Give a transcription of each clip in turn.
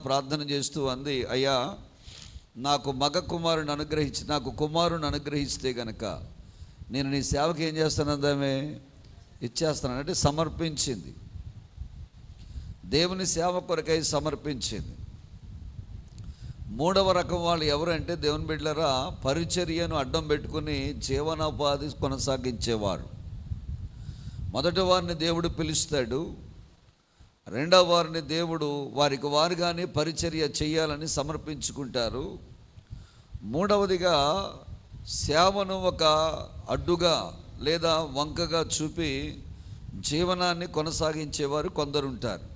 ప్రార్థన చేస్తూ అంది, అయ్యా నాకు మగ కుమారుని అనుగ్రహించి నాకు కుమారుని అనుగ్రహిస్తే గనక నేను నీ సేవకి ఏం చేస్తానందామే ఇచ్చేస్తాను అంటే సమర్పించింది. దేవుని సేవ కొరకై సమర్పించింది. మూడవ రకం వాళ్ళు ఎవరంటే దేవుని బిడ్డలారా, పరిచర్యను అడ్డం పెట్టుకుని జీవనోపాధి కొనసాగించేవారు. మొదటి వారిని దేవుడు పిలుస్తాడు, రెండవ వారిని దేవుడు వారికి వారుగానే పరిచర్య చేయాలని సమర్పించుకుంటారు. మూడవదిగా సేవను ఒక అడ్డుగా లేదా వంకగా చూపి జీవనాన్ని కొనసాగించేవారు కొందరుంటారు.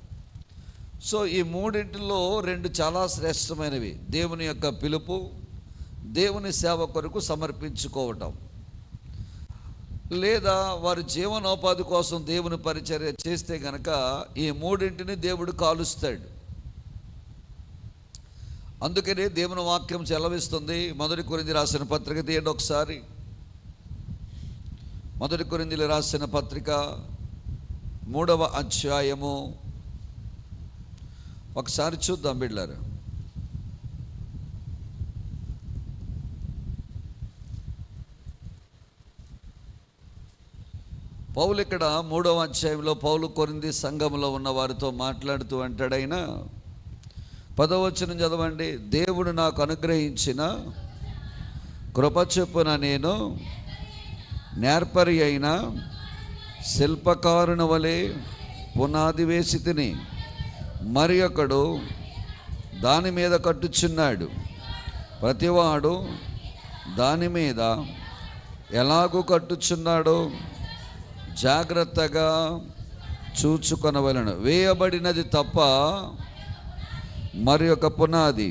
సో ఈ మూడింటిలో రెండు చాలా శ్రేష్టమైనవి: దేవుని యొక్క పిలుపు, దేవుని సేవ కొరకు సమర్పించుకోవటం. లేదా వారి జీవనోపాధి కోసం దేవుని పరిచర్య చేస్తే గనక ఈ మూడింటిని దేవుడు కాలుస్తాడు. అందుకనే దేవుని వాక్యం సెలవిస్తుంది. 1 కొరింథీయులకు రాసిన పత్రిక తీయండి ఒకసారి. 1 కొరింథీయులకు రాసిన పత్రిక 3వ అధ్యాయము ఒకసారి చూద్దాం బిడ్డలారా. పౌలు ఇక్కడ 3వ అధ్యాయంలో పౌలు కొరింథీ సంఘంలో ఉన్న వారితో మాట్లాడుతూ అంటాడైనా 10వ వచనం చదవండి. దేవుడు నాకు అనుగ్రహించిన కృప చొప్పున నేను నేర్పరి అయిన శిల్పకారుని వలె పునాది వేసి తిని, మరి ఒకడు దాని మీద కట్టుచున్నాడు. ప్రతివాడు దాని మీద ఎలాగూ కట్టుచున్నాడో జాగ్రత్తగా చూచుకొనవలెను. వేయబడినది తప్ప మరి ఒక పునాది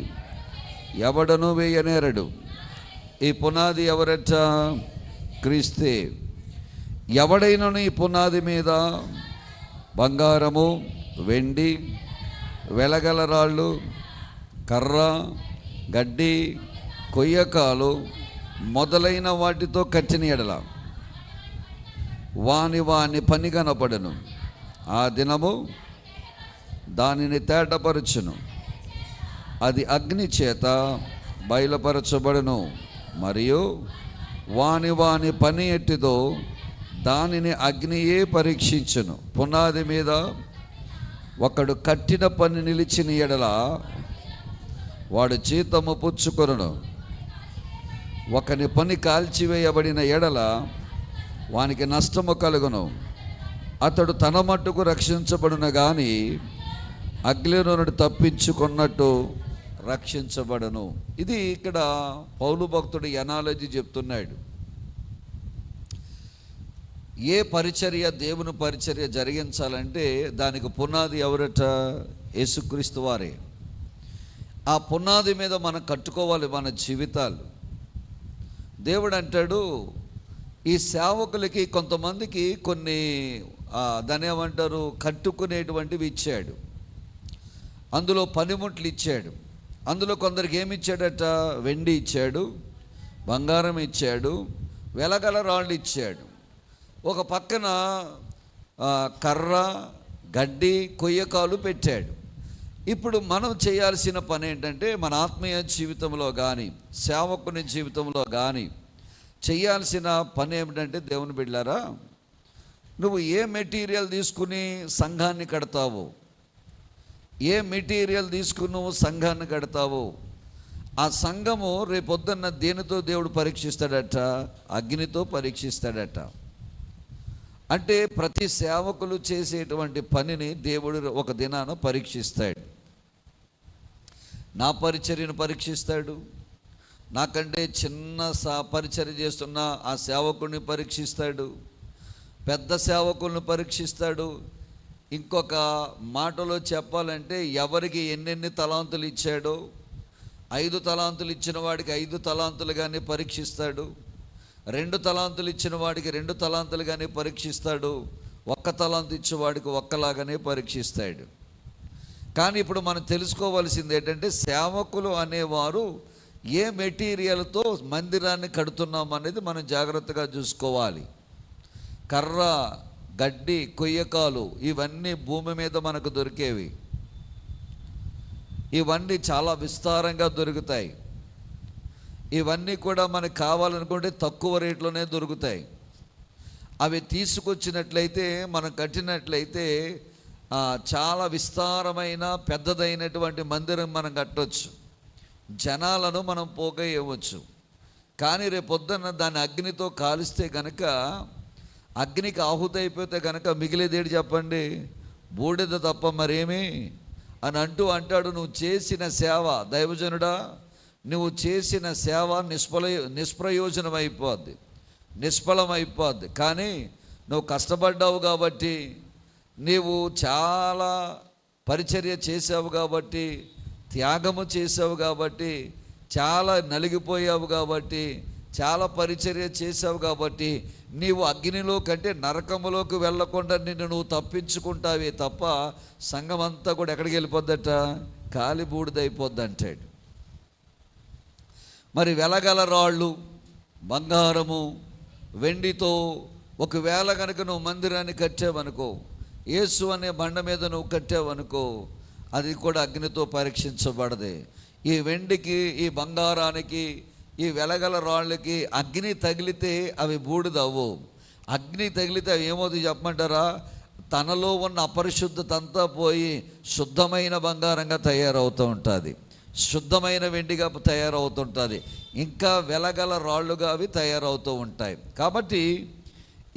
ఎవడను వేయనేరడు. ఈ పునాది ఎవరట? క్రీస్తే. ఎవడైనను ఈ పునాది మీద బంగారము, వెండి, వెలగల రాళ్ళు, కర్ర, గడ్డి, కొయ్యకాలు మొదలైన వాటితో కట్టిన ఎడల వాని పని కనపడను. ఆ దినము దానిని తేటపరచును, అది అగ్ని చేత బయలుపరచబడును. మరియు వాని పని ఎట్టిదో దానిని అగ్నియే పరీక్షించును. పునాది మీద ఒకడు కట్టిన పని నిలిచిన ఎడల వాడు జీతము పుచ్చుకొనును. ఒకని పని కాల్చివేయబడిన ఎడల వానికి నష్టము కలుగును. అతడు తన మట్టుకు రక్షించబడును కానీ అగ్నిలో నుండి తప్పించుకున్నట్టు రక్షించబడను. ఇది ఇక్కడ పౌలు భక్తుడు ఎనాలజీ చెప్తున్నాడు. ఏ పరిచర్య, దేవుని పరిచర్య జరిగించాలంటే దానికి పునాది ఎవరట? యేసుక్రీస్తు వారే. ఆ పునాది మీద మనం కట్టుకోవాలి మన జీవితాలు. దేవుడు అంటాడు, ఈ సేవకులకి కొంతమందికి కొన్ని దాన్ని ఏమంటారు, కట్టుకునేటువంటివి ఇచ్చాడు. అందులో పనిముట్లు ఇచ్చాడు. అందులో కొందరికి ఏమి ఇచ్చాడట? వెండి ఇచ్చాడు, బంగారం ఇచ్చాడు, వెలగల రాళ్ళు ఇచ్చాడు. ఒక పక్కన కర్ర, గడ్డి, కొయ్యకాలు పెట్టాడు. ఇప్పుడు మనం చేయాల్సిన పని ఏంటంటే మన ఆత్మీయ జీవితంలో కానీ సేవకుని జీవితంలో కానీ చేయాల్సిన పని ఏమిటంటే, దేవుని బిడ్డలారా, నువ్వు ఏ మెటీరియల్ తీసుకుని సంఘాన్ని కడతావో, ఏ మెటీరియల్ తీసుకుని నువ్వు సంఘాన్ని కడతావో, ఆ సంఘము రేపొద్దున్న దేనితో దేవుడు పరీక్షిస్తాడట? అగ్నితో పరీక్షిస్తాడట. అంటే ప్రతి సేవకులు చేసేటువంటి పనిని దేవుడు ఒక దినాన పరీక్షిస్తాడు. నా పరిచర్యను పరీక్షిస్తాడు, నాకంటే చిన్న పరిచర్య చేస్తున్న ఆ సేవకుడిని పరీక్షిస్తాడు, పెద్ద సేవకులను పరీక్షిస్తాడు. ఇంకొక మాటలో చెప్పాలంటే ఎవరికి ఎన్నెన్ని తలాంతులు ఇచ్చాడో, 5 తలాంతులు ఇచ్చిన వాడికి 5 తలాంతులుగానే పరీక్షిస్తాడు, 2 తలాంతులు ఇచ్చిన వాడికి 2 తలాంతులుగానే పరీక్షిస్తాడు, 1 తలాంతు ఇచ్చేవాడికి ఒక్కలాగానే పరీక్షిస్తాడు. కానీ ఇప్పుడు మనం తెలుసుకోవాల్సింది ఏంటంటే, సేవకులు అనేవారు ఏ మెటీరియల్తో మందిరాన్ని కడుతున్నాం అనేది మనం జాగ్రత్తగా చూసుకోవాలి. కర్ర, గడ్డి, కొయ్యకాలు ఇవన్నీ భూమి మీద మనకు దొరికేవి. ఇవన్నీ చాలా విస్తారంగా దొరుకుతాయి. ఇవన్నీ కూడా మనకు కావాలనుకుంటే తక్కువ రేట్లోనే దొరుకుతాయి. అవి తీసుకొచ్చినట్లయితే మనం కట్టినట్లయితే చాలా విస్తారమైన పెద్దదైనటువంటి మందిరం మనం కట్టవచ్చు, జనాలను మనం పోగేయవచ్చు. కానీ రేపొద్దున దాన్ని అగ్నితో కాలిస్తే కనుక, అగ్నికి ఆహుతి అయిపోతే కనుక మిగిలేదేంటి చెప్పండి? బూడిద తప్ప మరేమి అని అంటాడు. నువ్వు చేసిన సేవ, దైవజనుడా, నువ్వు చేసిన సేవ నిష్ప్రయోజనం అయిపోద్ది, నిష్ఫలం అయిపోద్ది. కానీ నువ్వు కష్టపడ్డావు కాబట్టి, నీవు చాలా పరిచర్య చేసావు కాబట్టి, త్యాగము చేసావు కాబట్టి, చాలా నలిగిపోయావు కాబట్టి, చాలా పరిచర్య చేసావు కాబట్టి, నీవు అగ్నిలో కంటే నరకములోకి వెళ్ళకుండా నిన్ను నువ్వు తప్పించుకుంటావే తప్ప సంఘం అంతా కూడా ఎక్కడికి వెళ్ళిపోద్దట? కాలి బూడిదైపోద్ది అంటాడు. మరి వెలగల రాళ్ళు, బంగారము, వెండితో ఒకవేళ కనుక నువ్వు మందిరాన్ని కట్టావనుకో, యేసు అనే బండ మీద నువ్వు కట్టావనుకో, అది కూడా అగ్నితో పరీక్షించబడదే. ఈ వెండికి, ఈ బంగారానికి, ఈ వెలగల రాళ్ళకి అగ్ని తగిలితే అవి బూడిదవ్వు. అగ్ని తగిలితే అవి ఏమవుతుంది చెప్పమంటారా? తనలో ఉన్న అపరిశుద్ధత అంతా పోయి శుద్ధమైన బంగారంగా తయారవుతూ ఉంటుంది, శుద్ధమైన వెండిగా తయారవుతుంటుంది, ఇంకా వెలగల రాళ్ళుగా అవి తయారవుతూ ఉంటాయి. కాబట్టి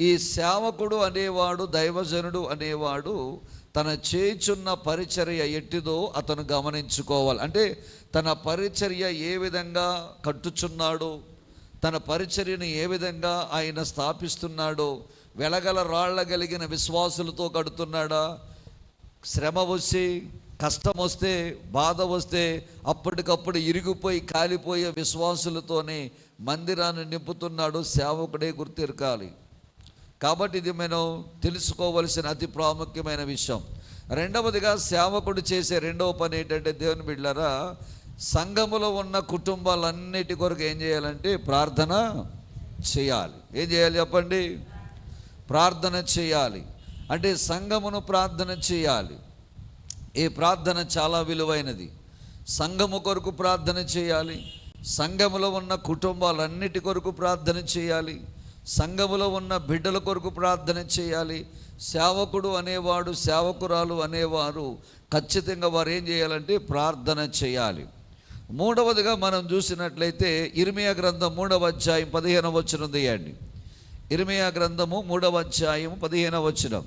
ఈ సేవకుడు అనేవాడు, దైవజనుడు అనేవాడు తన చేయుచున్న పరిచర్య ఎట్టిదో అతను గమనించుకోవాలి. అంటే తన పరిచర్య ఏ విధంగా కట్టుచున్నాడో, తన పరిచర్యను ఏ విధంగా ఆయన స్థాపిస్తున్నాడో, వెలగల రాళ్ళ కలిగిన విశ్వాసులతో కడుతున్నాడా? శ్రమ వచ్చి, కష్టం వస్తే, బాధ వస్తే అప్పటికప్పుడు ఇరిగిపోయి కాలిపోయే విశ్వాసులతోనే మందిరాన్ని నింపుతున్నాడు. సేవకుడే గుర్తిరకాలి. కాబట్టి ఇది మనం తెలుసుకోవలసిన అతి ప్రాముఖ్యమైన విషయం. రెండవదిగా సేవకుడు చేసే రెండవ పని ఏంటంటే, దేవుని బిడ్డలారా, సంఘములో ఉన్న కుటుంబాలన్నిటి కొరకు ఏం చేయాలంటే ప్రార్థన చేయాలి. ఏం చేయాలి చెప్పండి? ప్రార్థన చేయాలి. అంటే సంఘమును ప్రార్థన చేయాలి. ఈ ప్రార్థన చాలా విలువైనది. సంఘము కొరకు ప్రార్థన చేయాలి, సంఘములో ఉన్న కుటుంబాలన్నిటి కొరకు ప్రార్థన చేయాలి, సంఘములో ఉన్న బిడ్డల కొరకు ప్రార్థన చేయాలి. సేవకుడు అనేవాడు, సేవకురాలు అనేవారు ఖచ్చితంగా వారు ఏం చేయాలంటే ప్రార్థన చేయాలి. మూడవదిగా మనం చూసినట్లయితే ఇర్మియా గ్రంథం 3వ అధ్యాయం 15వ వచనం తీయండి. ఇర్మియా గ్రంథము 3వ అధ్యాయం 15వ వచనం.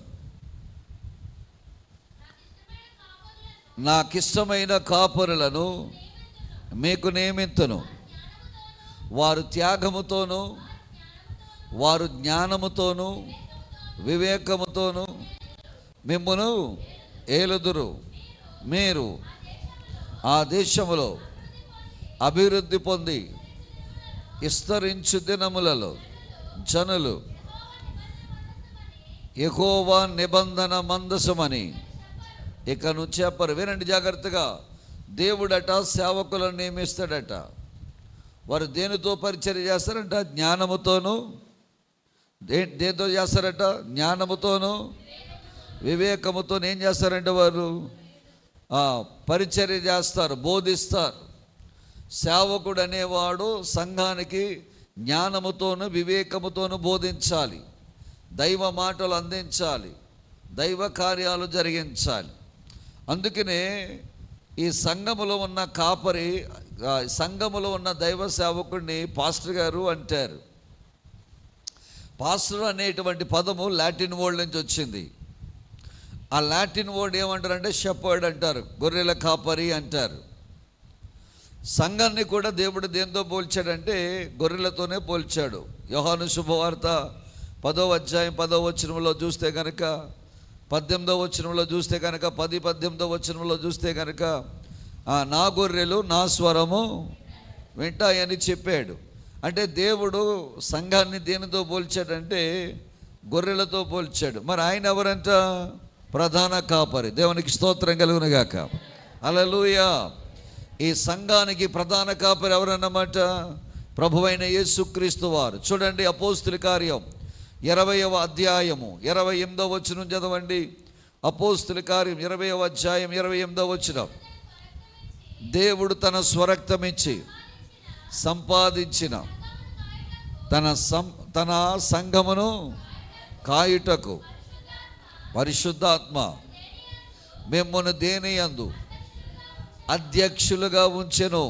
నాకిష్టమైన కాపరులను మీకు నియమింతును, వారు త్యాగముతోనూ, వారు జ్ఞానముతోనూ, వివేకముతోనూ మిమ్మును ఏలుదురు. మీరు ఆ దేశములో అభివృద్ధి పొంది విస్తరించు దినములలో జనులు యెహోవా నిబంధన మందసమని ఇక నుంచి చెప్పరు. వినండి జాగ్రత్తగా. దేవుడట సేవకులను నియమిస్తాడట. వారు దేనితో పరిచర్య చేస్తారంట? జ్ఞానముతోనూ. దేంతో చేస్తారట? జ్ఞానముతోనూ వివేకముతో. ఏం చేస్తారంటే వారు పరిచర్య చేస్తారు, బోధిస్తారు. సేవకుడు అనేవాడు సంఘానికి జ్ఞానముతోనూ వివేకముతోనూ బోధించాలి, దైవ మాటలు అందించాలి, దైవ కార్యాలు జరిగించాలి. అందుకనే ఈ సంఘములో ఉన్న కాపరి, సంఘములో ఉన్న దైవ సేవకుడిని పాస్టర్ గారు అంటారు. పాస్టర్ అనేటువంటి పదము లాటిన్ వర్డ్ నుంచి వచ్చింది. ఆ లాటిన్ వర్డ్ ఏమంటారంటే షెపర్డ్ అంటారు, గొర్రెల కాపరి అంటారు. సంఘాన్ని కూడా దేవుడు దేంతో పోల్చాడంటే గొర్రెలతోనే పోల్చాడు. యోహాను శుభవార్త 10వ అధ్యాయం 10వ వచనంలో చూస్తే కనుక, 18వ వచనంలో చూస్తే కనుక, 10-18వ వచనంలో చూస్తే కనుక, నా గొర్రెలు నా స్వరము వింటాయని చెప్పాడు. అంటే దేవుడు సంఘాన్ని దేనితో పోల్చాడంటే గొర్రెలతో పోల్చాడు. మరి ఆయన ఎవరంట? ప్రధాన కాపరి. దేవునికి స్తోత్రం కలుగునుగాక. హల్లెలూయా. ఈ సంఘానికి ప్రధాన కాపరి ఎవరన్నమాట? ప్రభువైన యేసుక్రీస్తు వారు. చూడండి, అపోస్తుల కార్యం 20వ అధ్యాయము 28వ వచనం చదవండి. అపోస్తుల కార్యం 20వ అధ్యాయం 28వ వచనం. దేవుడు తన స్వరక్తమిచ్చి సంపాదించిన తన సంఘమును కాయుటకు పరిశుద్ధాత్మ మిమ్మును దేనియందు అధ్యక్షులుగా ఉంచెను.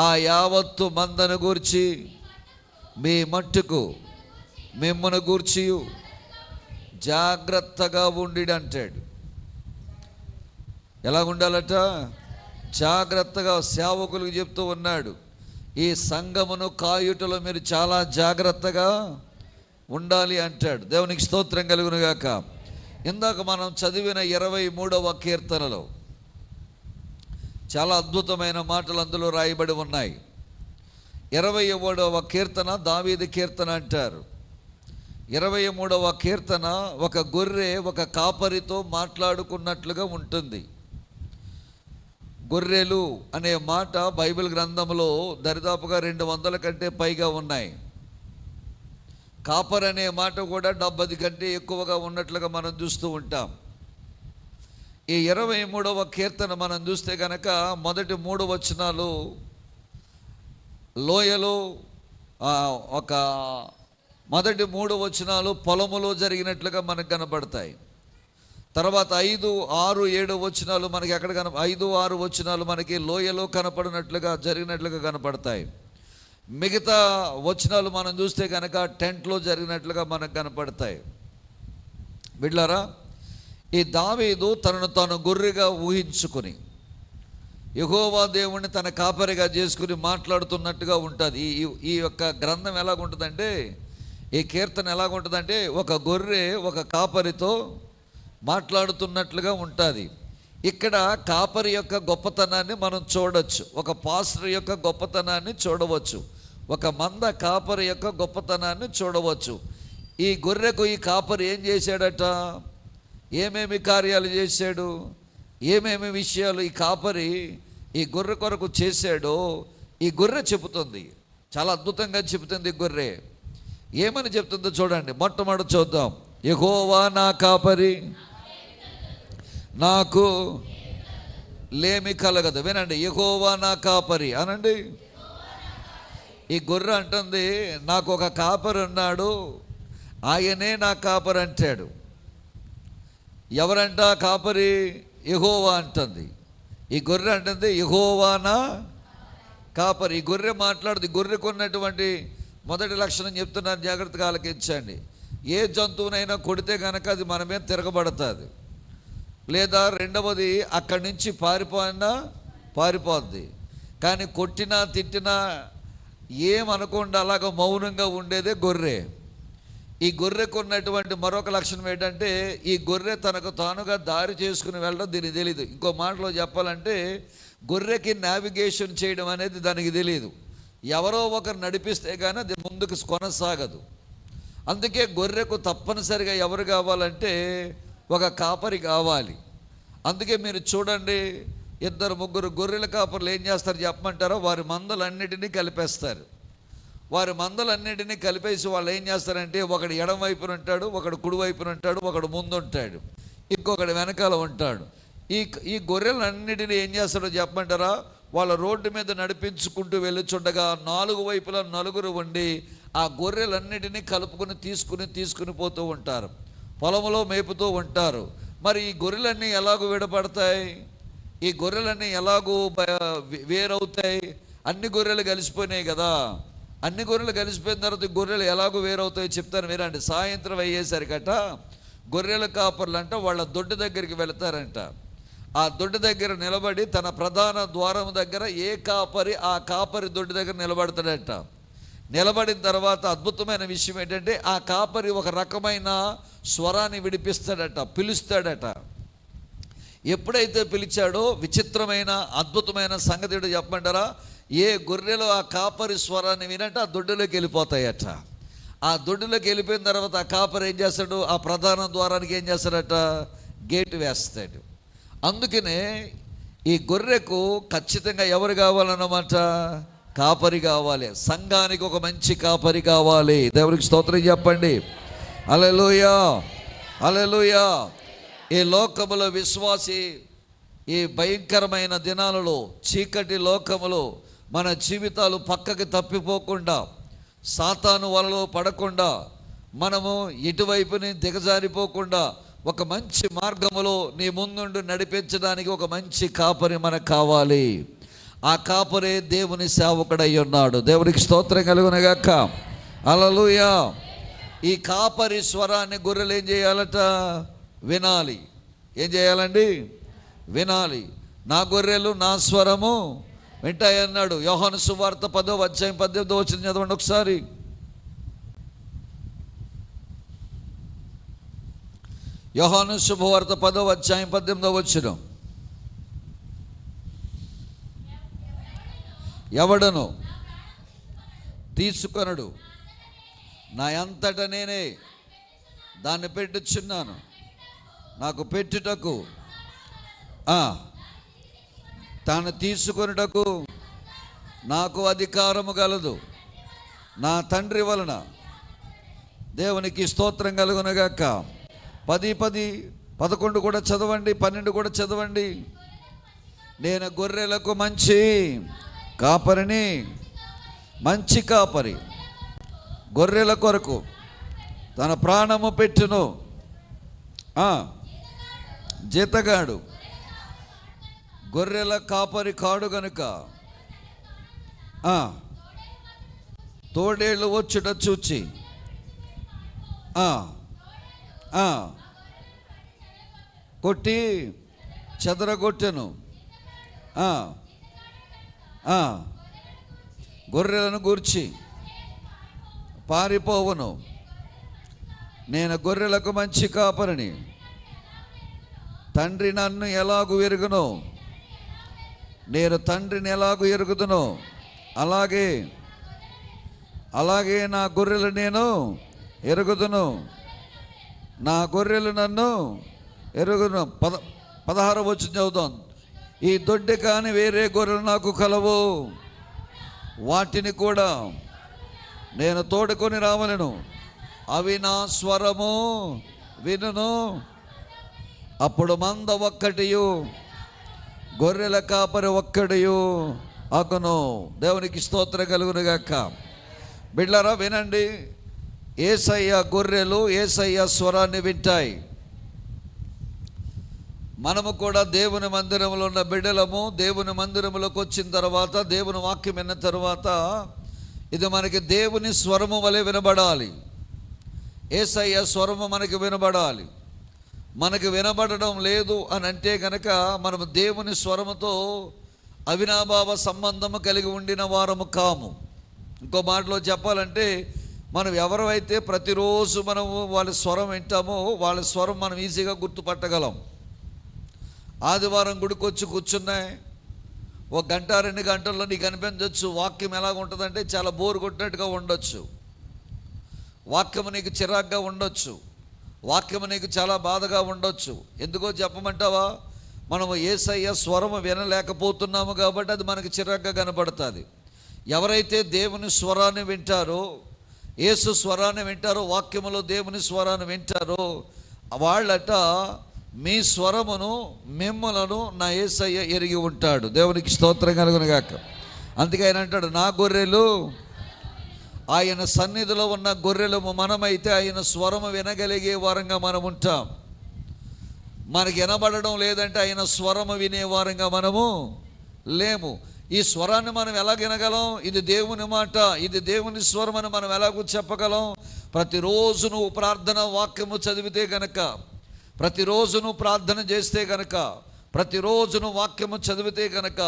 ఆ యావత్తు మందను గూర్చి మీ మట్టుకు మిమ్మును గూర్చి జాగ్రత్తగా ఉండి అంటాడు. ఎలా ఉండాలట? జాగ్రత్తగా. సేవకులకు చెప్తూ ఉన్నాడు, ఈ సంఘమును కాయుటలో మీరు చాలా జాగ్రత్తగా ఉండాలి అంటాడు. దేవునికి స్తోత్రం కలుగును గాక. ఇందాక మనం చదివిన 23వ కీర్తనలో చాలా అద్భుతమైన మాటలు అందులో రాయబడి ఉన్నాయి. 23వ కీర్తన దావీదు కీర్తన అంటారు. 23వ కీర్తన ఒక గొర్రె ఒక కాపరితో మాట్లాడుకున్నట్లుగా ఉంటుంది. గొర్రెలు అనే మాట బైబిల్ గ్రంథంలో దరిదాపుగా 200 కంటే పైగా ఉన్నాయి. కాపర్ అనే మాట కూడా 70 కంటే ఎక్కువగా ఉన్నట్లుగా మనం చూస్తూ ఉంటాం. ఈ 23వ కీర్తన మనం చూస్తే కనుక మొదటి 3 వచనాలు లోయలో మొదటి 3 వచనాలు పొలములో జరిగినట్లుగా మనకు కనపడతాయి. తర్వాత 5, 6, 7 వచనాలు మనకి ఎక్కడ 5, 6 వచనాలు మనకి లోయలో కనపడినట్లుగా జరిగినట్లుగా కనపడతాయి. మిగతా వచనాలు మనం చూస్తే కనుక టెంట్లో జరిగినట్లుగా మనకు కనపడతాయి. బిడ్లారా, ఈ దావీదు తనను తాను గొర్రెగా ఊహించుకొని యెహోవా దేవుణ్ణి తన కాపరిగా చేసుకుని మాట్లాడుతున్నట్టుగా ఉంటుంది. ఈ యొక్క గ్రంథం ఎలాగుంటుందంటే, ఈ కీర్తన ఎలాగుంటుందంటే, ఒక గొర్రె ఒక కాపరితో మాట్లాడుతున్నట్లుగా ఉంటుంది. ఇక్కడ కాపరి యొక్క గొప్పతనాన్ని మనం చూడవచ్చు, ఒక పాస్టర్ యొక్క గొప్పతనాన్ని చూడవచ్చు, ఒక మంద కాపరి యొక్క గొప్పతనాన్ని చూడవచ్చు. ఈ గొర్రెకు ఈ కాపరి ఏం చేశాడట? ఏమేమి కార్యాలు చేశాడు? ఏమేమి విషయాలు ఈ కాపరి ఈ గొర్రె కొరకు చేశాడో ఈ గొర్రె చెబుతుంది. చాలా అద్భుతంగా చెబుతుంది ఈ గొర్రె. ఏమని చెప్తుందో చూడండి. మొట్టమొదటి చూద్దాం. యెహోవా నా కాపరి, నాకు లేమి కలగదు. వినండి, యెహోవా నా కాపరి అనండి. ఈ గొర్రె అంటుంది, నాకు ఒక కాపరి ఉన్నాడు, ఆయనే నా కాపరి అంటాడు. ఎవరంట కాపరి? యెహోవా అంటుంది. ఈ గొర్రె అంటుంది, యెహోవా నా కాపరి. ఈ గొర్రె మాట్లాడుతుంది. గొర్రెకు ఉన్నటువంటి మొదటి లక్షణం చెప్తున్నాను, జాగ్రత్తగా ఆలకించండి. ఏ జంతువునైనా కొడితే కనుక అది మన మీద తిరగబడుతుంది, లేదా రెండవది అక్కడి నుంచి పారిపోద్ది. కానీ కొట్టినా తిట్టినా ఏమనకుండా అలాగ మౌనంగా ఉండేదే గొర్రె. ఈ గొర్రెకు ఉన్నటువంటి మరొక లక్షణం ఏంటంటే, ఈ గొర్రె తనకు తానుగా దారి చేసుకుని వెళ్ళడం దీనికి తెలియదు. ఇంకో మాటలో చెప్పాలంటే, గొర్రెకి నావిగేషన్ చేయడం అనేది దానికి తెలియదు. ఎవరో ఒకరు నడిపిస్తే కానీ అది ముందుకు కొనసాగదు. అందుకే గొర్రెకు తప్పనిసరిగా ఎవరు కావాలంటే ఒక కాపరి కావాలి. అందుకే మీరు చూడండి, 2, 3 గొర్రెల కాపర్లు ఏం చేస్తారు చెప్పమంటారో? వారి మందలన్నిటినీ కలిపేస్తారు. వారి మందలన్నిటినీ కలిపేసి వాళ్ళు ఏం చేస్తారంటే, ఒకడు ఎడం వైపున ఉంటాడు, ఒకడు కుడి వైపున ఉంటాడు, ఒకడు ముందు ఉంటాడు, ఇంకొకడు వెనకాల ఉంటాడు. ఈ గొర్రెలన్నిటినీ ఏం చేస్తాడో చెప్పమంటారా? వాళ్ళ రోడ్డు మీద నడిపించుకుంటూ వెళ్ళుచుండగా 4 వైపులా 4 ఉండి ఆ గొర్రెలన్నిటినీ కలుపుకొని తీసుకుని పోతూ ఉంటారు. పొలంలో మేపుతూ ఉంటారు. మరి ఈ గొర్రెలన్నీ ఎలాగూ విడపడతాయి? ఈ గొర్రెలన్నీ ఎలాగూ వేరవుతాయి? అన్ని గొర్రెలు కలిసిపోయినాయి కదా. అన్ని గొర్రెలు కలిసిపోయిన తర్వాత ఈ గొర్రెలు ఎలాగూ వేరవుతాయో చెప్తాను వినండి. సాయంత్రం అయ్యేసరికట గొర్రెల కాపర్లు అంట వాళ్ళ దొడ్డు దగ్గరికి వెళతారంట. ఆ దొడ్డు దగ్గర నిలబడి తన ప్రధాన ద్వారం దగ్గర ఏ కాపరి ఆ కాపరి దొడ్డు దగ్గర నిలబడతాడట. నిలబడిన తర్వాత అద్భుతమైన విషయం ఏంటంటే, ఆ కాపరి ఒక రకమైన స్వరాన్ని విడిపిస్తాడట, పిలుస్తాడట. ఎప్పుడైతే పిలిచాడో విచిత్రమైన అద్భుతమైన సంగతి చెప్పమంటారా? ఏ గొర్రెలు ఆ కాపరి స్వరాన్ని వినంటే ఆ దొడ్డులోకి వెళ్ళిపోతాయట. ఆ దొడ్డులోకి వెళ్ళిపోయిన తర్వాత ఆ కాపరి ఏం చేస్తాడు? ఆ ప్రధాన ద్వారానికి ఏం చేస్తాడట? గేటు వేస్తాడు. అందుకనే ఈ గొర్రెకు ఖచ్చితంగా ఎవరు కావాలన్నమాట? కాపరి కావాలి. సంఘానికి ఒక మంచి కాపరి కావాలి. దేవునికి స్తోత్రం చెప్పండి. హల్లెలూయా, హల్లెలూయా. ఈ లోకములో విశ్వాసి ఈ భయంకరమైన దినాలలో, చీకటి లోకములో మన జీవితాలు పక్కకి తప్పిపోకుండా, సాతాను వలలో పడకుండా, మనము ఇటువైపుని దిగజారిపోకుండా ఒక మంచి మార్గములో నీ ముందుండి నడిపించడానికి ఒక మంచి కాపరి మనకు కావాలి. ఆ కాపరే దేవుని సేవకుడై ఉన్నాడు. దేవునికి స్తోత్రం కలుగునగాక. హల్లెలూయా. ఈ కాపరి స్వరాన్ని గొర్రెలు ఏం చేయాలట? వినాలి. ఏం చేయాలండి? వినాలి. నా గొర్రెలు నా స్వరము వింటాయి అన్నాడు. యోహాను సువార్త 10:18 చదవండి ఒకసారి. యోహాను శుభవార్త 10:18. ఎవడను తీసుకొనడు, నా అంతట నేనే దాన్ని పెట్టుచున్నాను, నాకు పెట్టుటకు తాను తీసుకొనుటకు నాకు అధికారము గలదు నా తండ్రి వలన. దేవునికి స్తోత్రం కలుగునగాక. 10, 11 కూడా చదవండి, 12 కూడా చదవండి. నేను గొర్రెలకు మంచి కాపరిని, మంచి కాపరి గొర్రెల కొరకు తన ప్రాణము పెట్టును. జీతగాడు గొర్రెల కాపరి కాడు గనుక తోడేళ్ళు వచ్చుట చూచి కొట్టి చెదరగొట్టెను. గొర్రెలను గూర్చి పారిపోవును. నేను గొర్రెలకు మంచి కాపరిని, తండ్రి నన్ను ఎలాగూ ఎరుగును, నేను తండ్రిని ఎలాగూ ఎరుగుదును, అలాగే నా గొర్రెలు నేను ఎరుగుదును, నా గొర్రెలు నన్ను ఎరుగును. 16 చదువుతాం. ఈ దొడ్డి కాని వేరే గొర్రెలు నాకు కలవు, వాటిని కూడా నేను తోడుకొని రావలను, అవి నా స్వరము వినును. అప్పుడు మంద ఒక్కటియు గొర్రెల కాపరి ఒక్కడియు అగును. దేవునికి స్తోత్రం కలుగునుగాక. బిడ్డలారా వినండి, యేసయ్య గొర్రెలు యేసయ్య స్వరాన్ని వింటాయి. మనము కూడా దేవుని మందిరంలో ఉన్న బిడ్డలము. దేవుని మందిరంలోకి వచ్చిన తర్వాత, దేవుని వాక్యం విన్న తర్వాత ఇది మనకి దేవుని స్వరము వలె వినబడాలి. యేసయ్య స్వరము మనకి వినబడాలి. మనకి వినబడడం లేదు అని అంటే కనుక మనము దేవుని స్వరముతో అవినాభావ సంబంధము కలిగి ఉండిన వారము కాము. ఇంకో మాటలో చెప్పాలంటే, మనం ఎవరైతే ప్రతిరోజు మనము వాళ్ళ స్వరం వింటామో వాళ్ళ స్వరం మనం ఈజీగా గుర్తుపట్టగలం. ఆదివారం గుడికొచ్చి కూర్చున్నాయి, 1 గంట 2 గంటల్లో నీకు అనిపించవచ్చు వాక్యం ఎలాగ ఉంటుందంటే చాలా బోరు కొట్టినట్టుగా ఉండొచ్చు, వాక్యము నీకు చిరాగ్గా ఉండొచ్చు, వాక్యము నీకు చాలా బాధగా ఉండొచ్చు. ఎందుకో చెప్పమంటావా? మనము యేసయ్య స్వరము వినలేకపోతున్నాము కాబట్టి అది మనకి చిరాగ్గా కనపడుతుంది. ఎవరైతే దేవుని స్వరాన్ని వింటారో, యేసు స్వరాన్ని వింటారో, వాక్యములో దేవుని స్వరాన్ని వింటారో వాళ్ళట మీ స్వరమును మిమ్మలను నా యేసయ్య ఎరిగి ఉంటాడు. దేవునికి స్తోత్రం కలుగునుగాక. అందుకే ఆయన అంటాడు, నా గొర్రెలు, ఆయన సన్నిధిలో ఉన్న గొర్రెలము మనమైతే ఆయన స్వరము వినగలిగే వారంగా మనం ఉంటాం. మనకి వినబడడం లేదంటే ఆయన స్వరము వినే వారంగా మనము లేము. ఈ స్వరాన్ని మనం ఎలా వినగలం? ఇది దేవుని మాట, ఇది దేవుని స్వరం అని మనం ఎలాగూ చెప్పగలం? ప్రతిరోజు నువ్వు ప్రార్థన వాక్యము చదివితే గనక, ప్రతిరోజు నువ్వు ప్రార్థన చేస్తే గనక, ప్రతిరోజు నువ్వు వాక్యము చదివితే గనక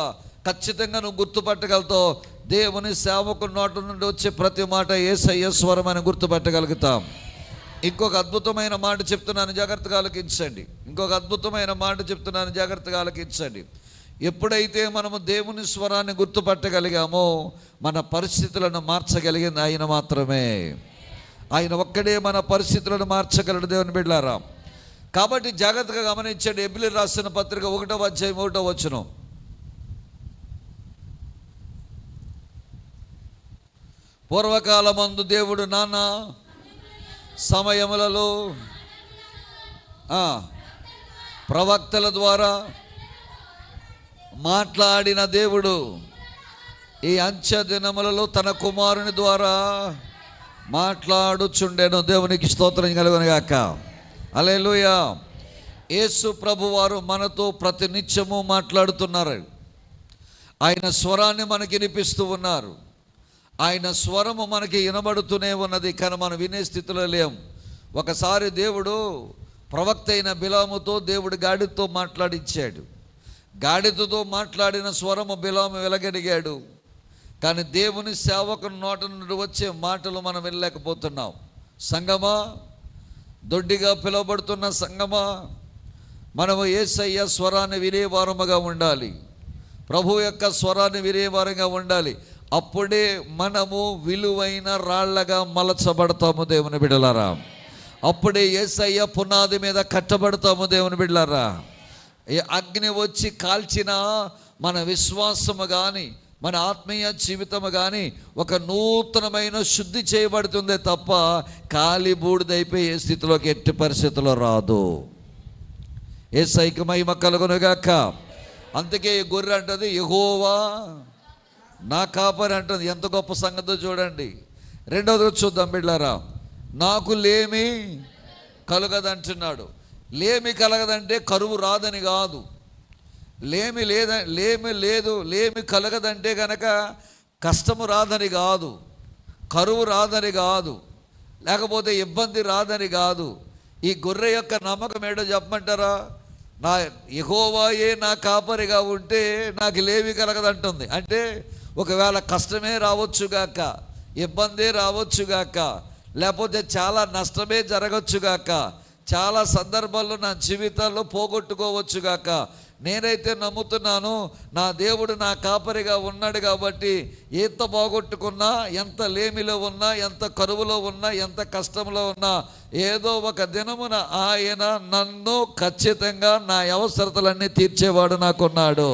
ఖచ్చితంగా నువ్వు గుర్తుపట్టగలుగుతావు. దేవుని సేవకు నోటి నుండి వచ్చే ప్రతి మాట యేసయ్య స్వరం అని గుర్తుపట్టగలుగుతాం. ఇంకొక అద్భుతమైన మాట చెప్తున్నాను, జాగ్రత్తగా ఆలకించండి. ఇంకొక అద్భుతమైన మాట చెప్తున్నాను, జాగ్రత్తగా ఆలకించండి. ఎప్పుడైతే మనము దేవుని స్వరాన్ని గుర్తుపట్టగలిగామో మన పరిస్థితులను మార్చగలిగింది ఆయన మాత్రమే. ఆయన ఒక్కడే మన పరిస్థితులను మార్చగలడు. దేవుని బిడ్డలారా, కాబట్టి జాగ్రత్తగా గమనించండి. ఎబ్రిల్ రాసిన పత్రిక 1:1 పూర్వకాలమందు దేవుడు నానా సమయములలో ప్రవక్తల ద్వారా మాట్లాడిన దేవుడు ఈ అంచె దినములలో తన కుమారుని ద్వారా మాట్లాడుచుండెను. దేవునికి స్తోత్రం కలుగును గాక. హల్లెలూయా. యేసు ప్రభు వారు మనతో ప్రతినిత్యము మాట్లాడుతున్నారు. ఆయన స్వరాన్ని మనకి వినిపిస్తూ ఉన్నారు. ఆయన స్వరము మనకి వినబడుతూనే ఉన్నది, కానీ మనం వినే స్థితిలో లేం. ఒకసారి దేవుడు ప్రవక్త అయిన బిలాముతో దేవుడు గాడిదతో మాట్లాడించాడు. గాడిదతో మాట్లాడిన స్వరము బిలాము వెలగడిగాడు, కానీ దేవుని సేవకుని నోట నుండి వచ్చే మాటలు మనం వినలేకపోతున్నాం. సంగమా, దొడ్డిగా పిలువబడుతున్న సంగమా, మనము యేసయ్య స్వరాన్ని వినేవారముగా ఉండాలి. ప్రభు యొక్క స్వరాన్ని వినేవారంగా ఉండాలి. అప్పుడే మనము విలువైన రాళ్లగా మలచబడతాము దేవుని బిడ్డలారా. అప్పుడే యేసయ్య పునాది మీద కట్టబడతాము దేవుని బిడ్డలారా. అగ్ని వచ్చి కాల్చిన మన విశ్వాసము కానీ మన ఆత్మీయ జీవితము కానీ ఒక నూతనమైన శుద్ధి చేయబడుతుందే తప్ప కాలి బూడిదైపోయి ఏ స్థితిలోకి ఎట్టి పరిస్థితిలో రాదు. యేసయ్యకి మహిమ కలుగునుగాక. అందుకే ఈ గొర్రె అంటది, యెహోవా నా కాపరి అంటుంది. ఎంత గొప్ప సంగతో చూడండి. రెండవది చూద్దాం బిడ్డలారా. నాకు లేమి కలగదంటున్నాడు. లేమి కలగదంటే కరువు రాదని కాదు. లేమి కలగదంటే గనక కష్టము రాదని కాదు, కరువు రాదని కాదు, లేకపోతే ఇబ్బంది రాదని కాదు. ఈ గొర్రె యొక్క నమ్మకం ఏంటో చెప్పమంటారా? నా యెహోవాయే నా కాపరిగా ఉంటే నాకు లేమి కలగదంటుంది. అంటే ఒకవేళ కష్టమే రావచ్చుగాక, ఇబ్బందే రావచ్చుగాక, లేకపోతే చాలా నష్టమే జరగచ్చుగాక, చాలా సందర్భాల్లో నా జీవితాల్లో పోగొట్టుకోవచ్చుగాక, నేనైతే నమ్ముతున్నాను నా దేవుడు నా కాపరిగా ఉన్నాడు కాబట్టి ఎంత పోగొట్టుకున్నా, ఎంత లేమిలో ఉన్నా, ఎంత కరువులో ఉన్నా, ఎంత కష్టంలో ఉన్నా, ఏదో ఒక దినమున ఆయన నన్ను ఖచ్చితంగా నా అవసరతలన్నీ తీర్చేవాడు నాకున్నాడు.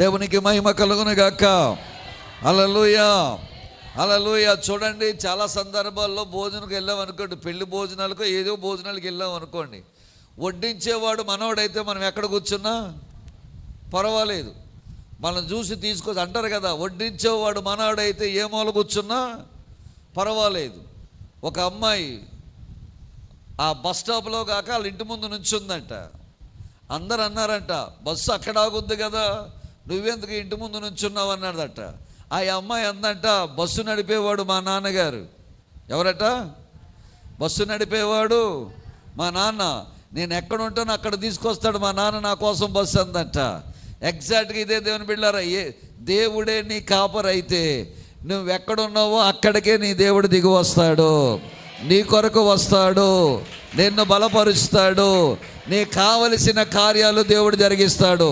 దేవునికి మహిమ కలుగును గాక. హల్లెలూయా, హల్లెలూయా. చూడండి, చాలా సందర్భాల్లో భోజనంకి వెళ్ళాం అనుకోండి, పెళ్లి భోజనాలకు ఏదో భోజనాలకు వెళ్ళాం అనుకోండి, వడ్డించేవాడు మనవాడైతే మనం ఎక్కడ కూర్చున్నా పర్వాలేదు, మనం చూసి తీసుకొచ్చి అంటారు కదా, వడ్డించేవాడు మనవాడైతే ఏ మూల కూర్చున్నా పర్వాలేదు. ఒక అమ్మాయి ఆ బస్ స్టాప్లో కాక వాళ్ళ ఇంటి ముందు నుంచుందంట. అందరు అన్నారంట, బస్సు అక్కడ ఆగుద్ది కదా, నువ్వెందుకు ఇంటి ముందు నుంచున్నావు అన్నాడట. ఆ అమ్మాయి అందంట, బస్సు నడిపేవాడు మా నాన్నగారు. ఎవరట? బస్సు నడిపేవాడు మా నాన్న. నేను ఎక్కడ ఉంటానో అక్కడ తీసుకొస్తాడు మా నాన్న నా కోసం బస్సు అందంట. ఎగ్జాక్ట్గా ఇదే దేవుని బిడ్డలారా. దేవుడే నీ కాపరైతే నువ్వు ఎక్కడున్నావో అక్కడికే నీ దేవుడు దిగి వస్తాడు, నీ కొరకు వస్తాడు, నిన్ను బలపరుస్తాడు, నీకు కావలసిన కార్యాలు దేవుడు జరిగిస్తాడు.